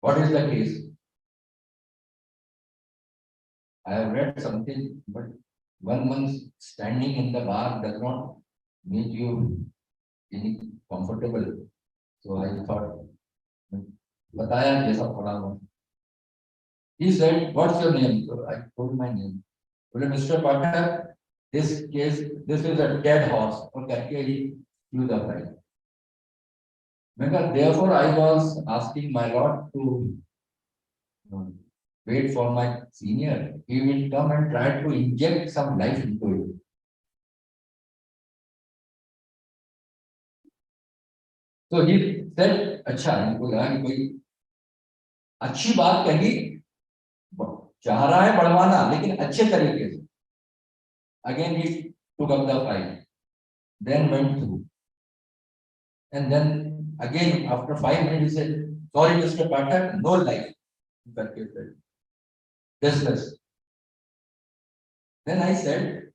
Speaker 5: What is the case? I have read something, but 1 month standing in the bar does not make you any comfortable. So I thought, बताया जैसा पढ़ा हुआ. He said, "What's your name?" So I told my name. Well, Mr. Pathak, this case, this is a dead horse. Okay, he flew the price. Therefore, I was asking my lord to wait for my senior. He will come and try to inject some life into it. So he said, अच्छा इनको लगा कि कोई अच्छी बात कही, चाह रहा है बढ़वाना लेकिन अच्छे तरीके से. Again he took up the file, then went through, and then again after 5 minutes he said, "Sorry, Mr. Pathak, no life." Dismissed. Then I said,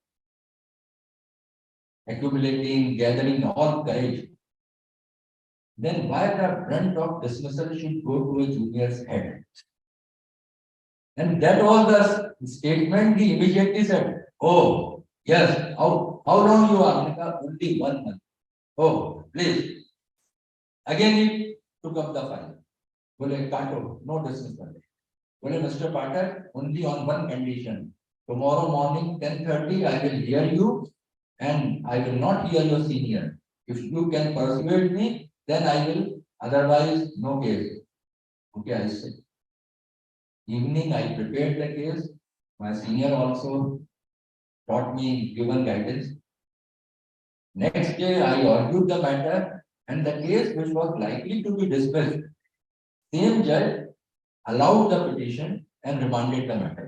Speaker 5: accumulating, gathering all courage, then why the brunt of dismissal should go to a junior's head? And that was the statement. He immediately said, "Oh, yes, how long you are?" Only 1 month. "Oh, please." Again he took up the file. Bole, Kato, no dismissal. Bole, Mr. Pathak, only on one condition. Tomorrow morning, 10:30, I will hear you and I will not hear your senior. If you can persuade me, then I will, otherwise, no case. Okay, I said. Evening, I prepared the case. My senior also taught me, given guidance. Next day, I argued the matter, and the case which was likely to be dismissed, same judge allowed the petition and remanded the matter.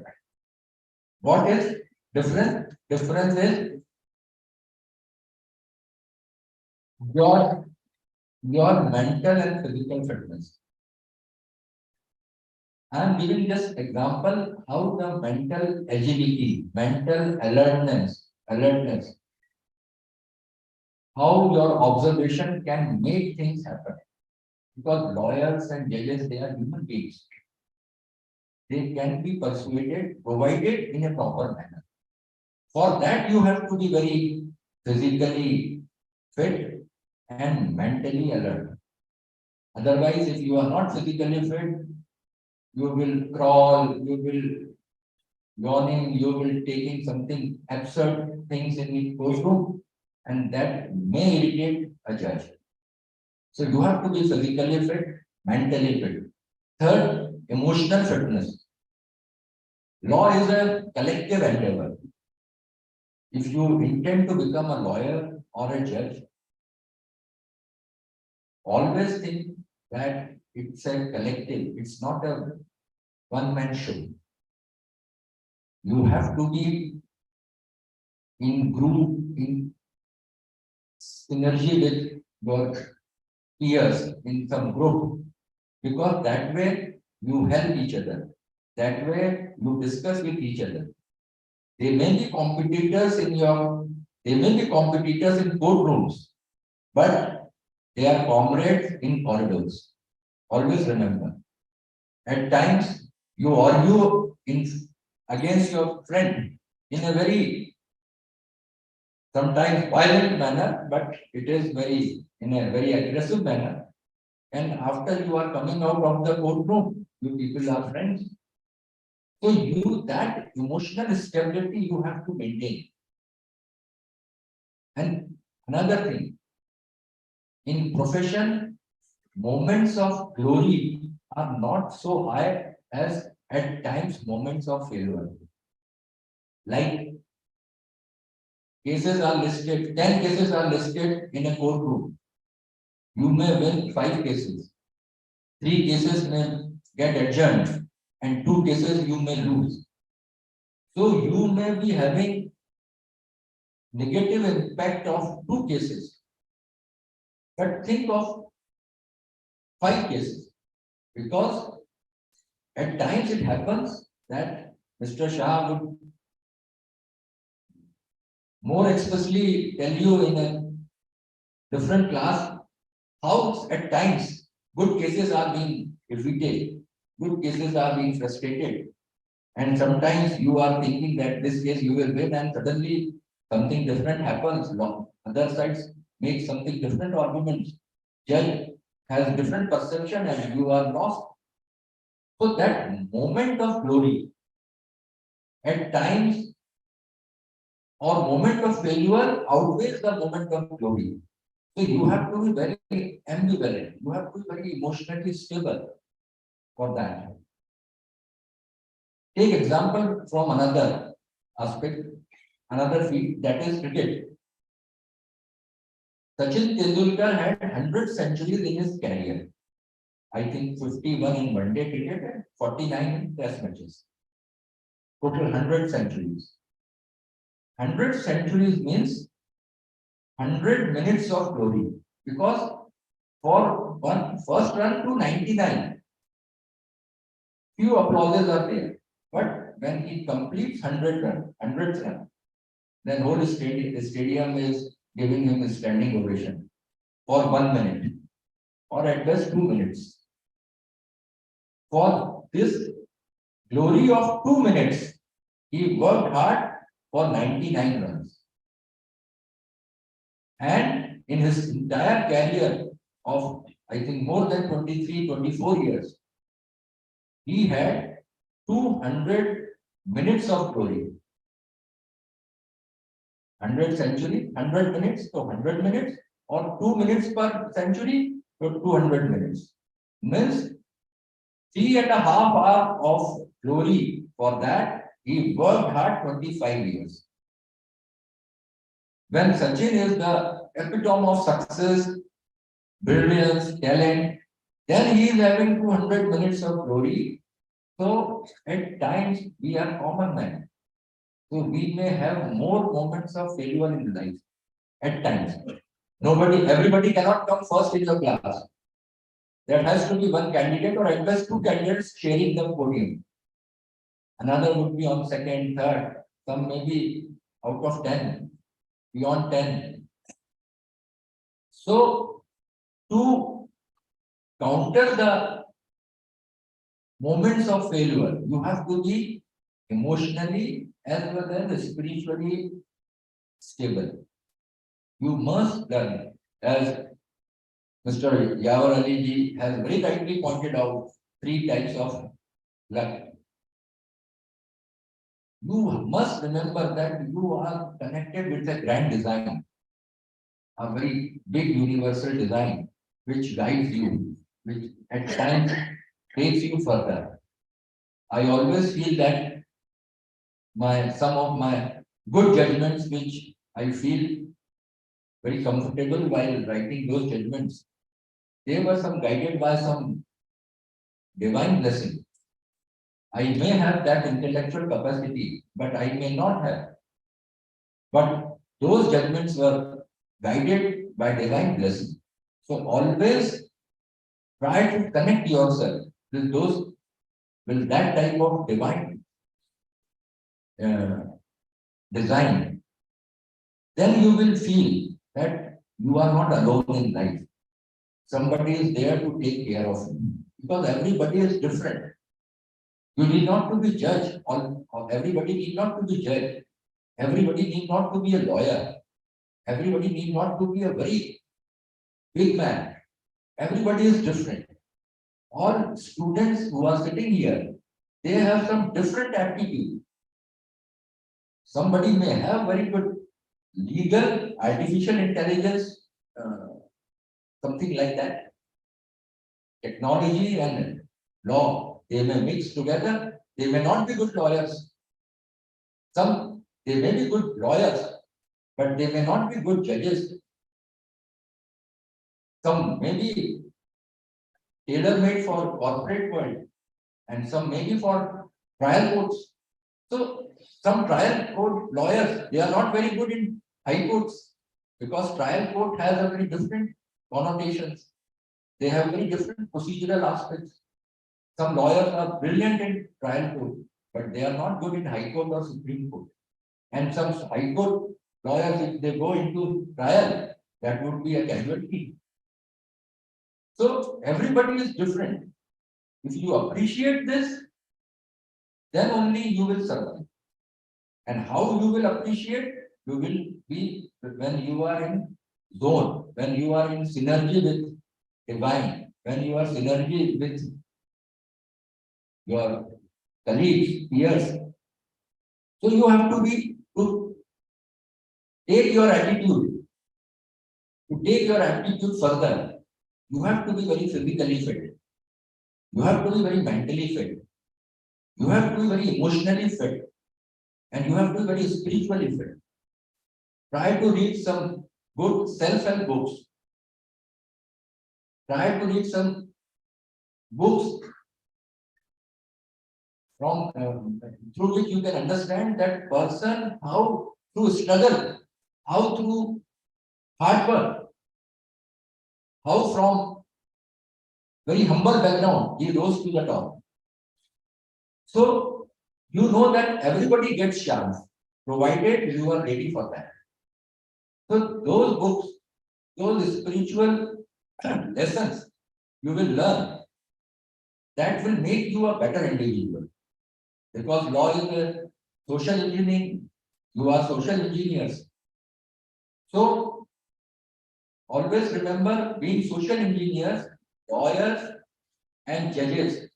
Speaker 5: What is different? Difference is your mental and physical fitness. I am giving this example how the mental agility, mental alertness, how your observation can make things happen. Because lawyers and judges, they are human beings. They can be persuaded, provided in a proper manner. For that, you have to be very physically fit and mentally alert. Otherwise, if you are not physically fit, you will crawl, you will yawning, you will taking something absurd things in the courtroom, and that may irritate a judge. So you have to be physically fit, mentally fit. Third, emotional fitness. Law is a collective endeavor. if you intend to become a lawyer or a judge, always think that it's a collective, it's not a one-man show. You have to be in group, in synergy with your peers in some group, because that way you help each other. That way you discuss with each other. They may be competitors in courtrooms, but they are comrades in corridors. Always remember. At times you argue against your friend in a very sometimes violent manner, but it is in a very aggressive manner. And after you are coming out of the courtroom, you people are friends. So that emotional stability you have to maintain. And another thing, in profession, moments of glory are not so high as at times moments of failure. Like cases are listed, 10 cases are listed in a courtroom. You may win 5 cases. 3 cases may get adjourned and 2 cases you may lose. So you may be having negative impact of 2 cases. But think of 5 cases, because at times it happens that Mr. Shah would more expressly tell you in a different class how at times good cases are being defeated, good cases are being frustrated. And sometimes you are thinking that this case you will win, and suddenly something different happens. Other sides make something different arguments. Judge has different perception and you are lost. So that moment of glory at times or moment of failure outweighs the moment of glory. So you have to be very ambivalent. You have to be very emotionally stable for that. Take example from another aspect, another field, that is cricket. Sachin Tendulkar had 100 centuries in his career. I think 51 in one-day cricket and 49 in test matches. Total 100 centuries. 100 centuries means 100 minutes of glory. Because for one first run to 99, few applauses are there. But when he completes 100th run, then whole stadium is giving him a standing ovation for 1 minute or at best 2 minutes. For this glory of 2 minutes, he worked hard for 99 runs. And in his entire career of, I think, more than 23-24 years, he had 200 minutes of glory. 100 century, 100 minutes, so 100 minutes, or 2 minutes per century, so 200 minutes. Means 3.5 hours of glory. For that, he worked hard 25 years. When Sachin is the epitome of success, brilliance, talent, then he is having 200 minutes of glory. So at times we are common men. So we may have more moments of failure in life at times. Everybody cannot come first in the class. There has to be one candidate or at best 2 candidates sharing the podium. Another would be on second, third, some maybe out of 10, beyond 10. So to counter the moments of failure, you have to be emotionally as well as spiritually stable. You must learn, as Mr. Yawar Ali ji has very rightly pointed out, 3 types of luck. You must remember that you are connected with a grand design, a very big universal design, which guides you, which at times takes you further. I always feel that some of my good judgments which I feel very comfortable while writing those judgments. They were some guided by some divine blessing. I may have that intellectual capacity, but I may not have. But those judgments were guided by divine blessing. So always try to connect yourself with those, with that type of divine design. Then you will feel that you are not alone in life. Somebody is there to take care of you, because everybody is different. You need not to be judged, or everybody need not to be judged. Everybody need not to be a lawyer. Everybody need not to be a very big man. Everybody is different. All students who are sitting here, they have some different aptitude. Somebody may have very good legal, artificial intelligence, something like that. Technology and law, they may mix together. They may not be good lawyers. They may be good lawyers, but they may not be good judges. Some may be tailor-made for corporate world, and some may be for trial courts. So some trial court lawyers, they are not very good in high courts, because trial court has a very different connotations. They have very different procedural aspects. Some lawyers are brilliant in trial court, but they are not good in high court or supreme court. And some high court lawyers, if they go into trial, that would be a casualty. So everybody is different. If you appreciate this, then only you will survive. And how you will appreciate, you will be when you are in zone, when you are in synergy with divine, when you are synergy with your colleagues, peers. So you have to take your attitude, to take your attitude further. You have to be very physically fit. You have to be very mentally fit. You have to be very emotionally fit. And you have to be very spiritually fit. Try to read some good self-help books. Try to read some books from through which you can understand that person, how through struggle, how through hard work, how from very humble background he rose to the top. So you know that everybody gets chance, provided you are ready for that. So those books, those spiritual lessons you will learn, that will make you a better individual. Because law is a social engineering, you are social engineers. So always remember, being social engineers, lawyers and judges,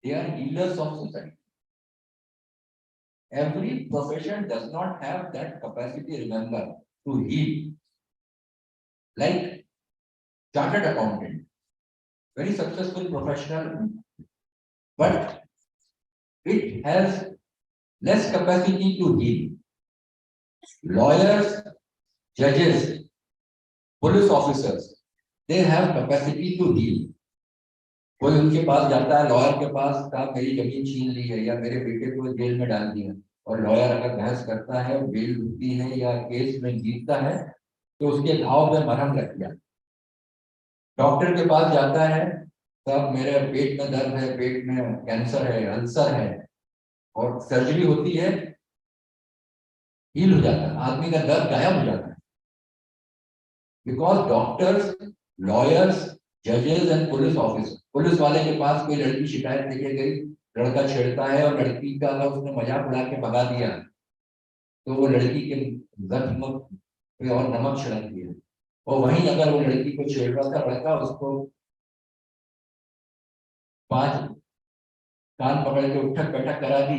Speaker 5: they are healers of society. Every profession does not have that capacity, remember, to heal. Like chartered accountant, very successful professional, but it has less capacity to heal. Lawyers, judges, police officers, they have capacity to heal. कोई उनके पास जाता है, lawyer के पास, साहब मेरी जमीन छीन ली है या मेरे बेटे को जेल में डाल दिया, और लॉयर अगर बहस करता है, बेल मिलती है या केस में जीतता है, तो उसके घाव पे मरहम लग गया। डॉक्टर के पास जाता है, साहब मेरे पेट में दर्द है, पेट में कैंसर है, अल्सर है, और सर्जरी होती है, हील हो जाता है, आदमी का दर्द गायब हो जाता है। बिकॉज डॉक्टर्स, लॉयर्स, जजेस एंड पुलिस ऑफिसर, पुलिस वाले के पास कोई लड़की शिकायत लेके गई, लड़का छेड़ता है और लड़की का अगर उसने मजाक उड़ा के भगा दिया, तो वो लड़की के जख्म पे और नमक छिड़क दिया। और वहीं अगर वो लड़की को छेड़ रहा था लड़का, उसको 5 कान पकड़ के उठक बैठक करा दी,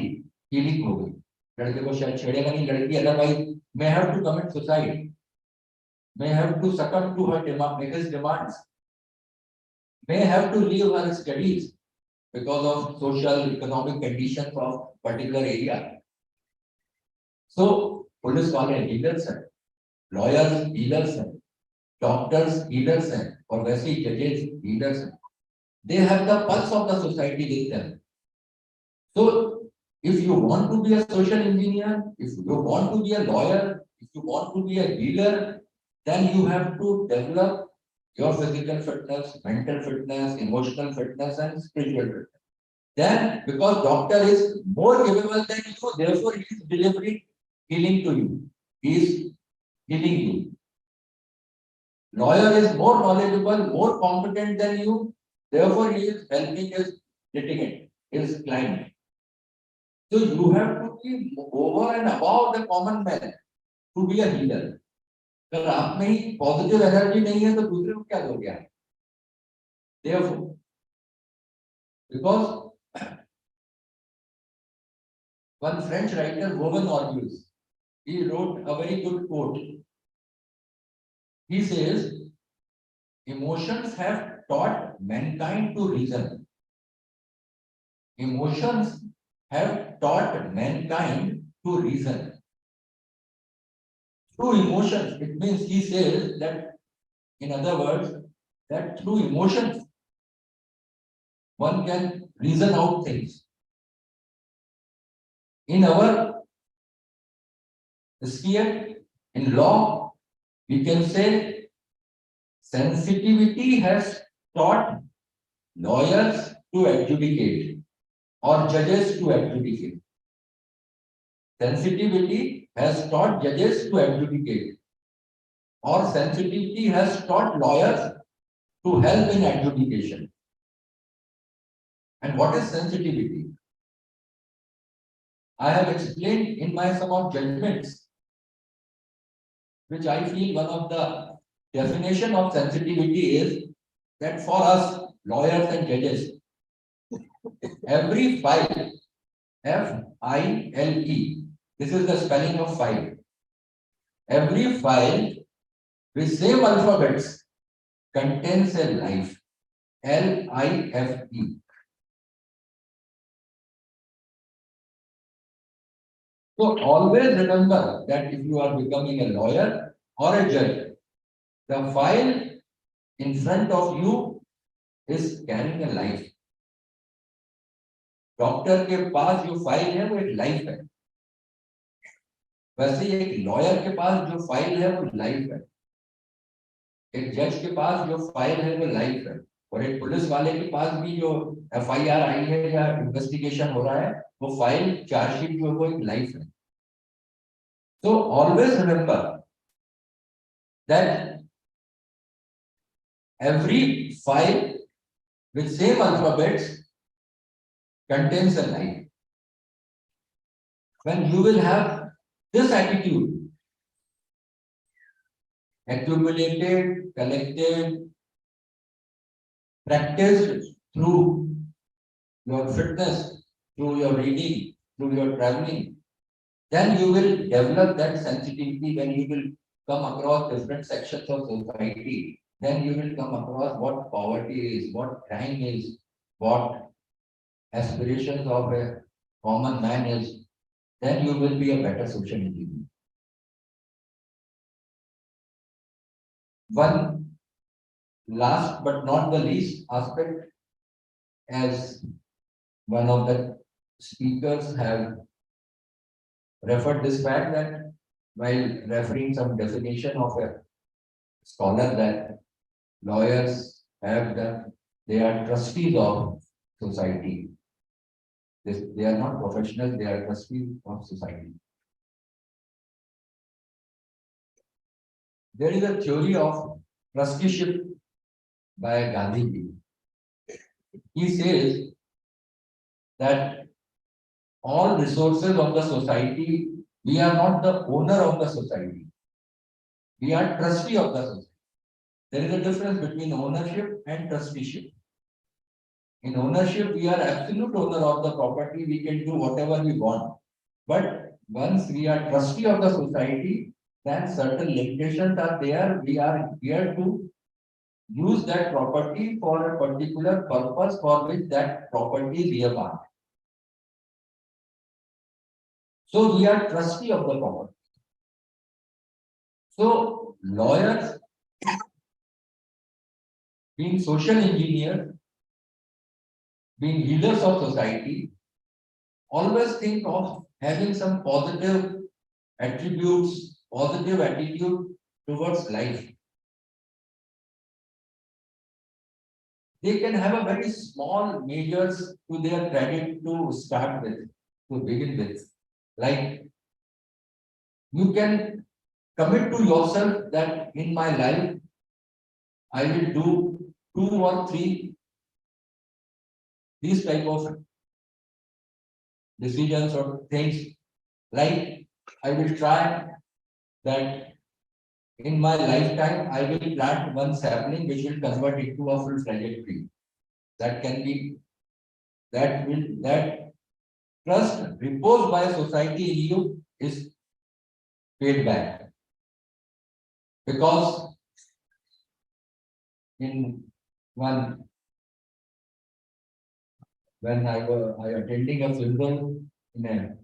Speaker 5: हीलिंग हो गई। लड़के को शायद छेड़ेगा नहीं, लड़की otherwise may have to commit suicide, may have to succumb to her demands, may have to leave her studies because of social economic conditions of particular area. So police वाले हीलर्स हैं, lawyers healers हैं, doctors healers हैं, और वैसे ही जजेस healers हैं. They have the pulse of the society with them. So, if you want to be a social engineer, if you want to be a lawyer, if you want to be a healer, then you have to develop your physical fitness, mental fitness, emotional fitness, and spiritual fitness. Then, because doctor is more capable than you, therefore he is delivering healing to you. He is healing you. Lawyer is more knowledgeable, more competent than you, therefore he is helping his litigant, his client. So you have to be over and above the common man to be a healer. अगर आप में ही positive energy नहीं है तो दूसरे को क्या दोगे आप? Therefore, because one French writer, Vaughan Orgus, he wrote a very good quote. He says, emotions have taught mankind to reason. Emotions have taught mankind to reason. Through emotions, it means he says that, in other words, that through emotions, one can reason out things. In our sphere, in law, we can say sensitivity has taught lawyers to adjudicate or judges to adjudicate. Sensitivity has taught judges to adjudicate, or sensitivity has taught lawyers to help in adjudication. And what is sensitivity? I have explained in my some of judgments, which I feel one of the definition of sensitivity is that for us lawyers and judges, every file, F-I-L-E, this is the spelling of file. Every file with same alphabets contains a life, L-I-F-E. So always remember that if you are becoming a lawyer or a judge, the file in front of you is carrying a life. Doctor के पास जो file है वो एक life है, वैसे ही एक lawyer के पास जो फाइल है वो लाइफ है, एक जज के पास जो फाइल है वो लाइफ है, और एक पुलिस वाले के पास भी जो FIR आई है या इन्वेस्टिगेशन हो रहा है वो फाइल चार्जशीट जो है वो एक लाइफ है. So always remember that every file with same alphabets contains a life. When you will have this attitude, accumulated, collected, practiced through your fitness, through your reading, through your traveling, then you will develop that sensitivity. When you will come across different sections of society, then you will come across what poverty is, what crime is, what aspirations of a common man is, then you will be a better social engineer. One last but not the least aspect, as one of the speakers have referred this fact that while referring some definition of a scholar that lawyers have they are trustees of society. They are not professionals, they are trustees of society. There is a theory of trusteeship by Gandhi. He says that all resources of the society, we are not the owner of the society. We are trustee of the society. There is a difference between ownership and trusteeship. In ownership, we are absolute owner of the property. We can do whatever we want. But once we are trustee of the society, then certain limitations are there. We are here to use that property for a particular purpose for which that property is earmarked. So we are trustee of the property. So lawyers, being social engineers, being leaders of society, always think of having some positive attributes, positive attitude towards life. They can have a very small measures to their credit to start with, to begin with. Like you can commit to yourself that in my life, I will do 2 or 3 these type of decisions or things. Like I will try that in my lifetime, I will plant one sapling which will convert into a full-fledged tree. That can be, that trust reposed by society in you is paid back. Because in one, when I attending a funeral in a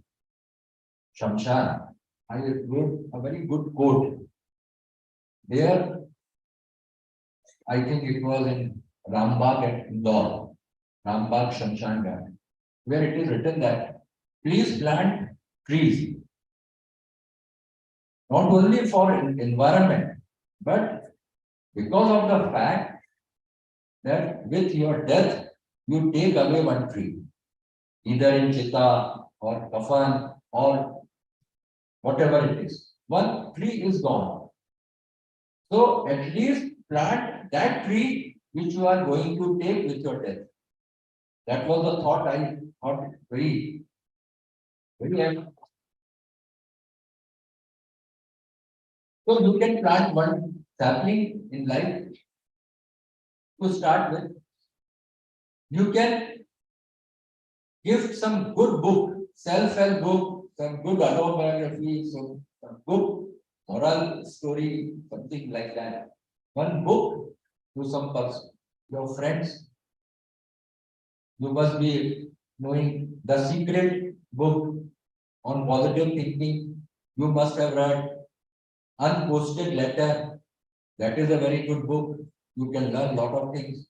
Speaker 5: Shamshan, I wrote a very good quote. There, I think it was in Rambagh at Indore, Rambagh Shamshan Ghat, where it is written that please plant trees, not only for environment, but because of the fact that with your death, you take away one tree, either in Chita or Kafan or whatever it is. One tree is gone. So at least plant that tree which you are going to take with your death. That was the thought I thought very. So you can plant one sapling in life to start with. You can give some good book, self-help book, some good autobiography, some book, moral story, something like that. One book to some person, your friends. You must be knowing the secret book on positive thinking. You must have read Unposted Letter. That is a very good book. You can learn a lot of things.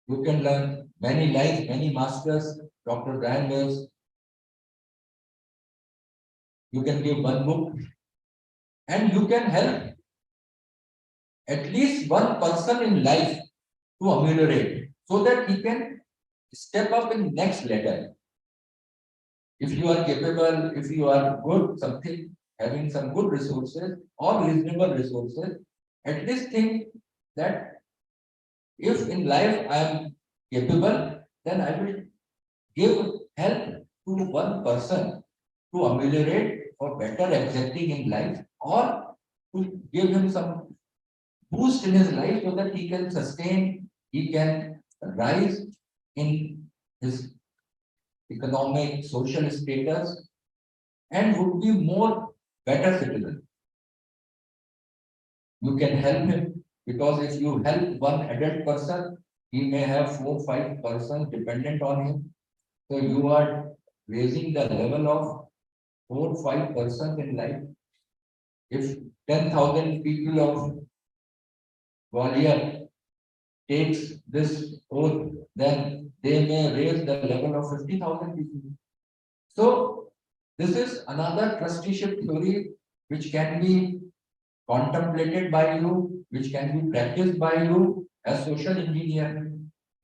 Speaker 5: You can learn many lives, many masters, Dr. Brian Wells. You can give one book and you can help at least one person in life to ameliorate so that he can step up in next level. If you are capable, if you are good, something, having some good resources or reasonable resources, at least think that if in life I am capable, then I will give help to one person to ameliorate or better accepting in life, or to give him some boost in his life so that he can sustain, he can rise in his economic, social status and would be more better citizen. You can help him because if you help one adult person, he may have 4-5 persons dependent on him. So you are raising the level of 4-5 persons in life. If 10,000 people of Gwalior takes this oath, then they may raise the level of 50,000 people. So this is another trusteeship theory which can be contemplated by you, which can be practiced by you as social engineer,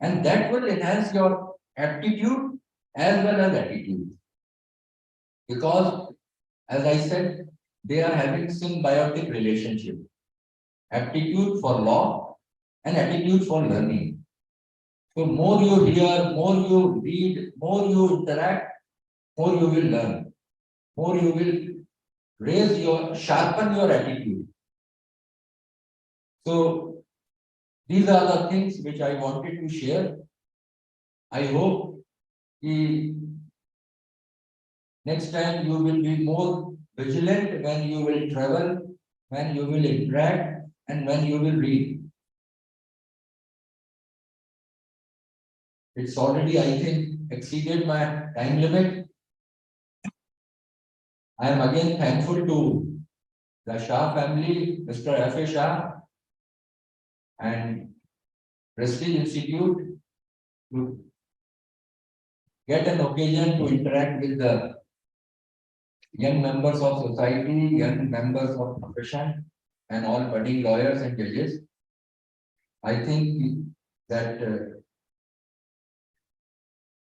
Speaker 5: and that will enhance your aptitude as well as attitude. Because as I said, they are having symbiotic relationship. Aptitude for law and attitude for learning. So more you hear, more you read, more you interact, more you will learn, more you will sharpen your attitude. So these are the things which I wanted to share. I hope next time you will be more vigilant when you will travel, when you will interact, and when you will read. It's already, I think, exceeded my time limit. I am again thankful to the Shah family, Mr. F.A. Shah, and Prestige Institute to get an occasion to interact with the young members of society, young members of profession, and all budding lawyers and judges. I think that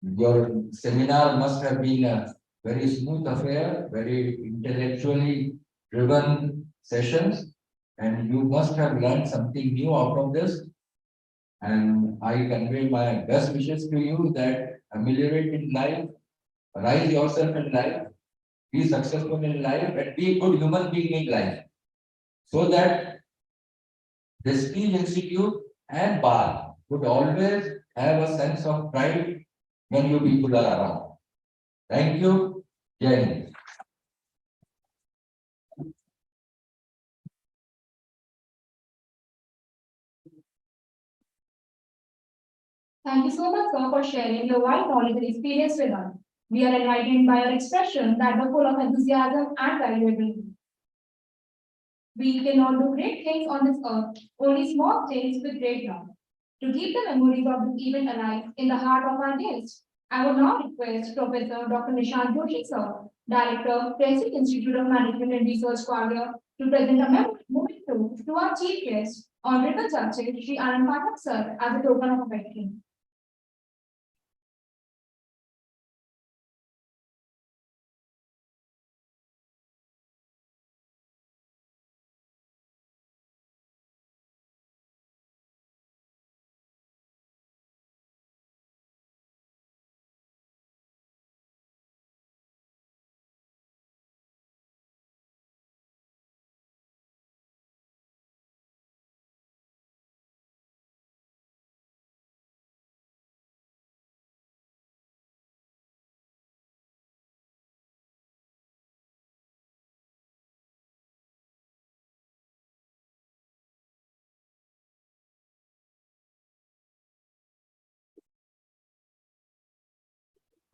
Speaker 5: your seminar must have been a very smooth affair, very intellectually driven sessions, and you must have learned something new out of this. And I convey my best wishes to you that ameliorate in life, rise yourself in life, be successful in life, and be a good human being in life. So that Prestige Institute and Bar would always have a sense of pride when you people are around. Thank you. Jai Hind.
Speaker 1: Thank you so much, sir, for sharing your wide knowledge and experience with us. We are enlightened by your expression that were full of enthusiasm and valuability. We can all do great things on this earth, only small things with great love. To keep the memories of this event alive in the heart of our guests, I would now request Professor Dr. Nishant Joshi, sir, Director, Prestige Institute of Management and Research, Kwagya, to present a memento to our chief guest, Honorable Justice Shri Anand Pathak, sir, as a token of affection.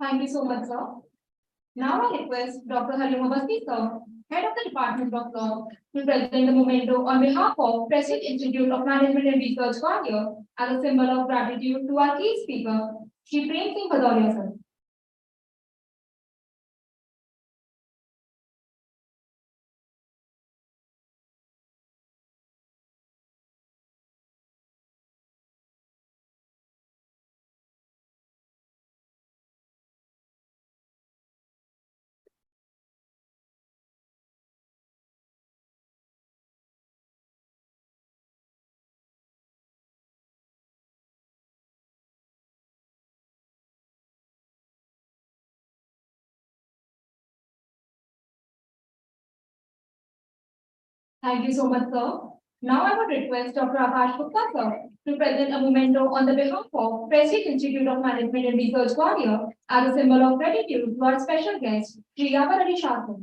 Speaker 1: Thank you so much, sir. Now I request Dr. Halim Awasthi, sir, Head of the Department of Law, to present the memento on behalf of Prestige Institute of Management and Research, Kwagya, as a symbol of gratitude to our key speaker, Shri Prem Singh Bhadauria, sir. Thank you so much, sir. Now I would request Dr. Akash Gupta, sir, to present a memento on the behalf of Prestige Institute of Management and Research, Kwagya, as a symbol of gratitude to our special guest, Shri Yavar Ali Shah, sir.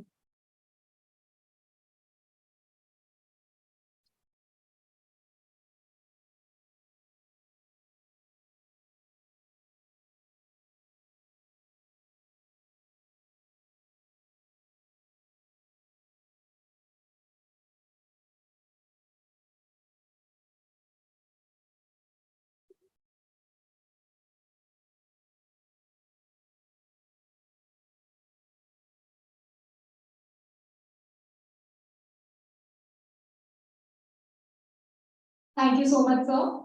Speaker 1: Thank you so much, sir.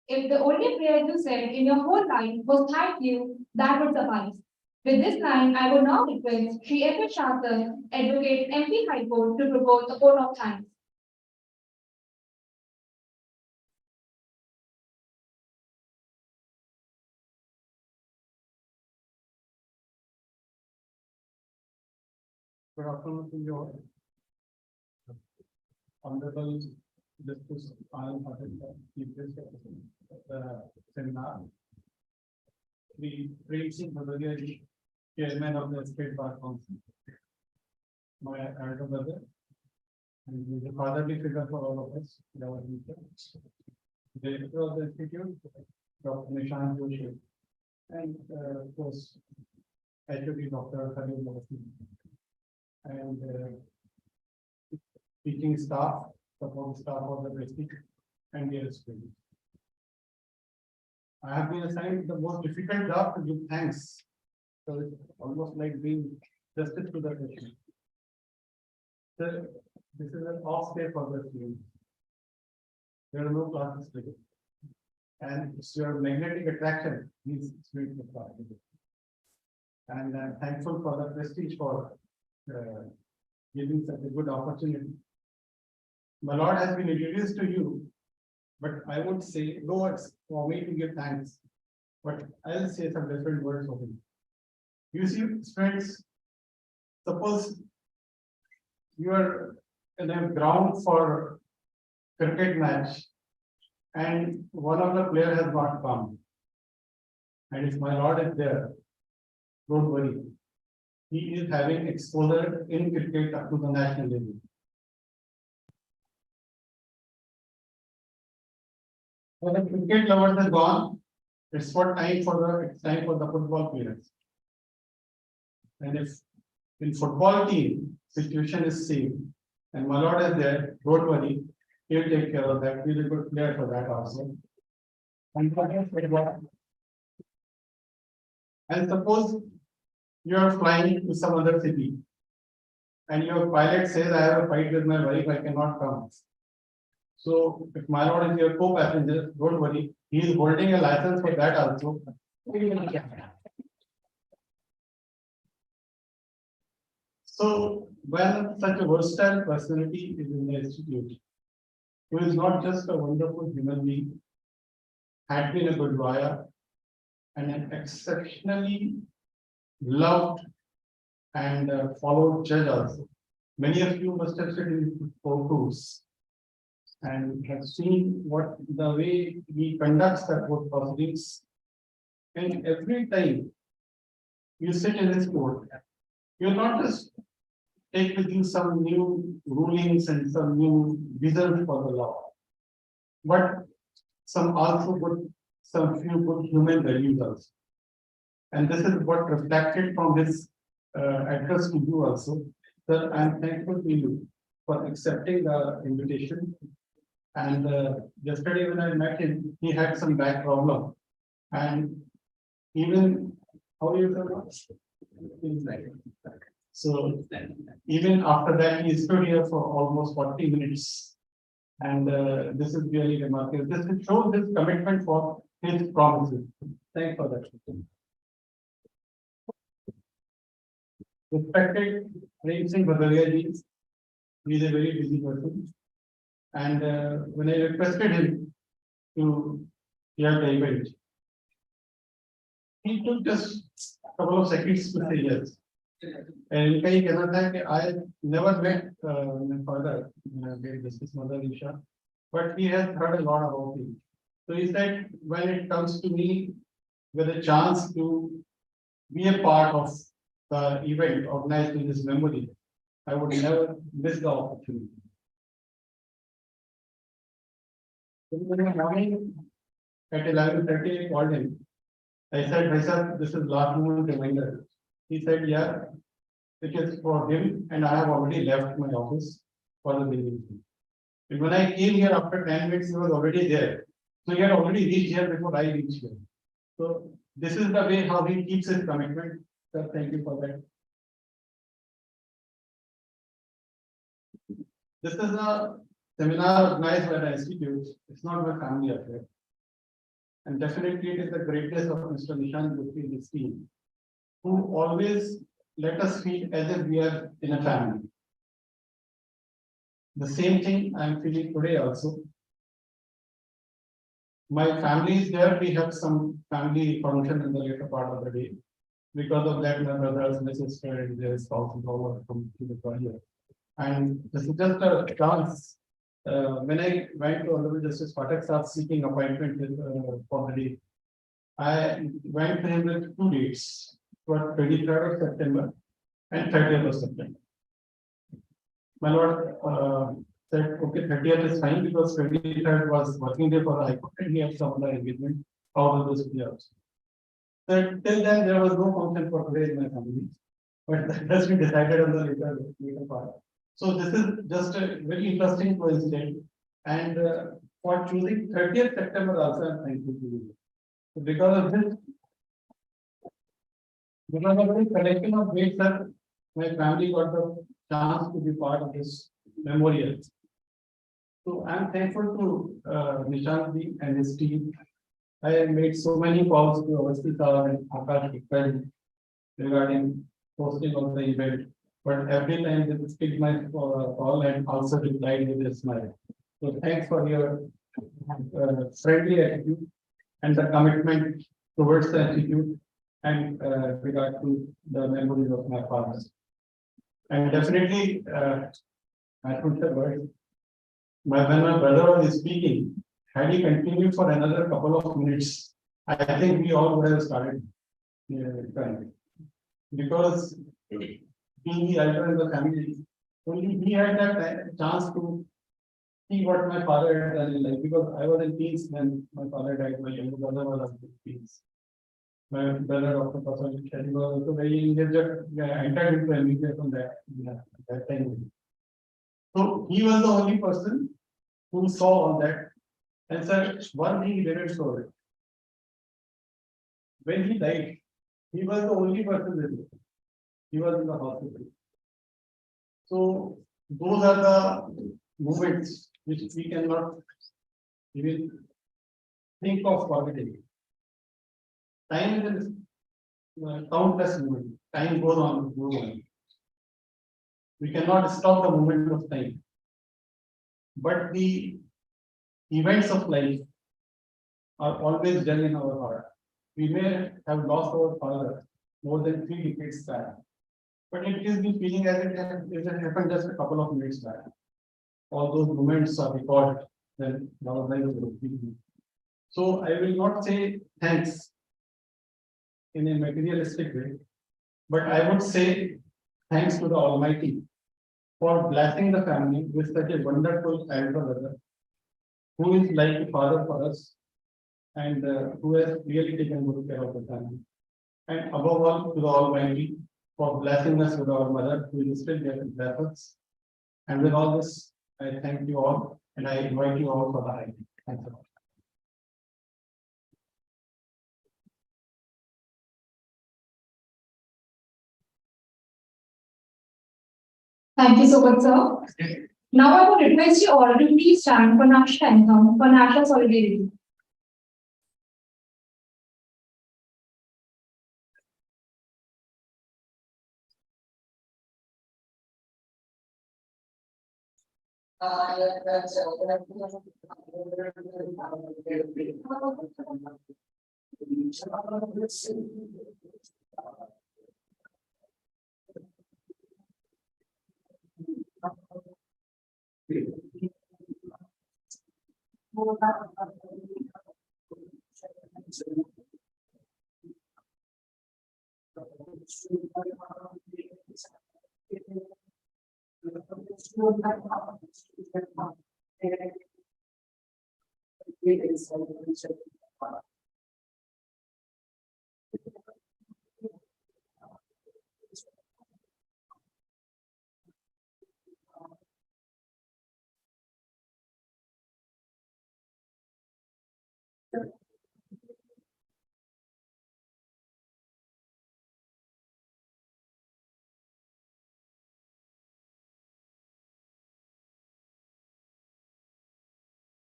Speaker 1: If the only prayer you said in your whole life was thank you, that would suffice. With this line, I would now request Shri F. Shah, sir, Advocate MP High Court, to propose a vote of thanks.
Speaker 3: Good afternoon to you all. Honorable Justice Anand Pathak, Chief Justice of the seminar. The Prem Singh Bhadauria, Chairman of the State Bar Council. My elder brother, and he is a fatherly figure for all of us. Director of the Institute, Dr. Nishant Joshi, and of course, HOD Dr. Halim Awasthi. And
Speaker 6: teaching staff, support staff of the district, and their students. I have been assigned the most difficult job to give thanks. So it's almost like being justice to the nation. So this is an off day for the students. There are no classes today. And it's your magnetic attraction, these students are part of it. And I'm thankful for the prestige for giving such a good opportunity. My Lord has been introduced to you, but I would say no words for me to give thanks. But I'll say some different words for him. You see, friends, suppose you are in a ground for cricket match and one of the player has not come. And if my Lord is there, don't worry. He is having exposure in cricket up to the national level. When the cricket lovers are gone, it's time for the football players. And if in football team situation is same and my Lord is there, don't worry, he'll take care of that. He's a good player for that also. And suppose you are flying to some other city and your pilot says, I have a fight with my wife, I cannot come. So if my Lord is your co-passenger, don't worry, he is holding a license for that also. So when such a versatile personality is in the institute, who is not just a wonderful human being, had been a good lawyer, and an exceptionally loved and followed judge also. Many of you must have seen in photos and have seen what the way he conducts the court proceedings. And every time you sit in his court, you not just take with you some new rulings and some new vision for the law, but some few good human values also. And this is what reflected from this address to you also. Sir, I am thankful to you for accepting the invitation. And yesterday when I met him, he had some back problem. And even, how you so even after that, he stood here for almost 40 minutes. And this is really remarkable. This shows his commitment for his promises. Thanks for that. Respected Prem Singh Bhadaria ji, he is a very busy person. And when I requested him to hear the event, he took just a couple of seconds to say yes. And I never met my father, Justice Mother Isha, but he has heard a lot about him. So he said, when it comes to me with a chance to be a part of the event organized in his memory, I would never miss the opportunity. In the morning at 11:30, I called him. I said, Bhaisab, this is last moment reminder. He said, yeah, it is for him, and I have already left my office for the building. And when I came here after 10 minutes, he was already there. So he had already reached here before I reached here. So this is the way how he keeps his commitment. Sir, thank you for that. This is a seminar organized by the institute. It's not my family affair. And definitely it is the greatness of Mr. Nishant Gupti and his team, who always let us feel as if we are in a family. The same thing I am feeling today also. My family is there. We have some family function in the later part of the day. Because of that, my brothers, my sister, and their spouses all are come to the project. And this is just a chance. When I went to Honorable Justice Pathak Sahib seeking appointment for the day, I went to him with 2 dates, for 23rd of September and 30th of September. My Lord said, okay, 30th is fine because 23rd was working day for the High Court and he had some other engagement out of this year. So till then, there was no function for today in my family, but that has been decided on the later part. So this is just a very interesting coincidence. And for choosing 30th September also, I'm thankful to you. So because of this, because of the collection of dates that my family got the chance to be part of this memorial. So I'm thankful to Nishant ji and his team. I have made so many calls to Avasti sir and Akash Gupta regarding hosting of the event. But every time they pick my call and also replied with a smile. So thanks for your friendly attitude and the commitment towards the institute and regard to the memories of my father. And definitely, I put the word. When my brother was speaking, had he continued for another couple of minutes, I think we all would have started crying. Because being the elder in the family, only he had that chance to see what my father had done in life, because I was in teens when my father died, my younger brother was in teens. My brother, Dr. Prasad, he was also very engaged, entered into MBBS on that time. So he was the only person who saw all that. And sir, one thing he didn't show it. When he died, he was the only person with him. He was in the hospital. So those are the moments which we cannot even think of forgetting. Time is countless moments. Time goes on, goes on. We cannot stop the movement of time. But the events of life are always done in our heart. We may have lost our father more than 3 decades back, but it gives me feeling as it happened just a couple of minutes back. All those moments are recorded when our life was beginning. So I will not say thanks in a materialistic way, but I would say thanks to the Almighty for blessing the family with such a wonderful elder brother, who is like a father for us and who has really taken good care of the family. And above all, to the Almighty for blessing us with our mother, who is still there to bless us. And with all this, I thank you all and I invite you all for the high. Thanks a lot.
Speaker 1: Thank you so much, sir. Now I would request you all to please stand for national anthem for national solidarity.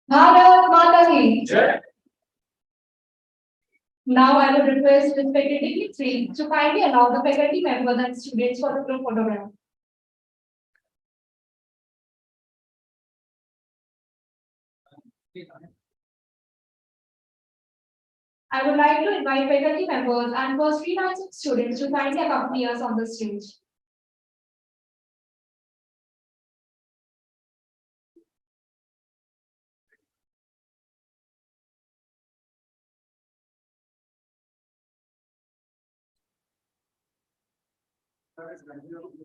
Speaker 1: Bharat Mata Ki Jai. Now I would request respected dignitaries to kindly allow the faculty members and students for the group photograph. I would like to invite faculty members and first 3 lines of students to kindly accompany us on the stage.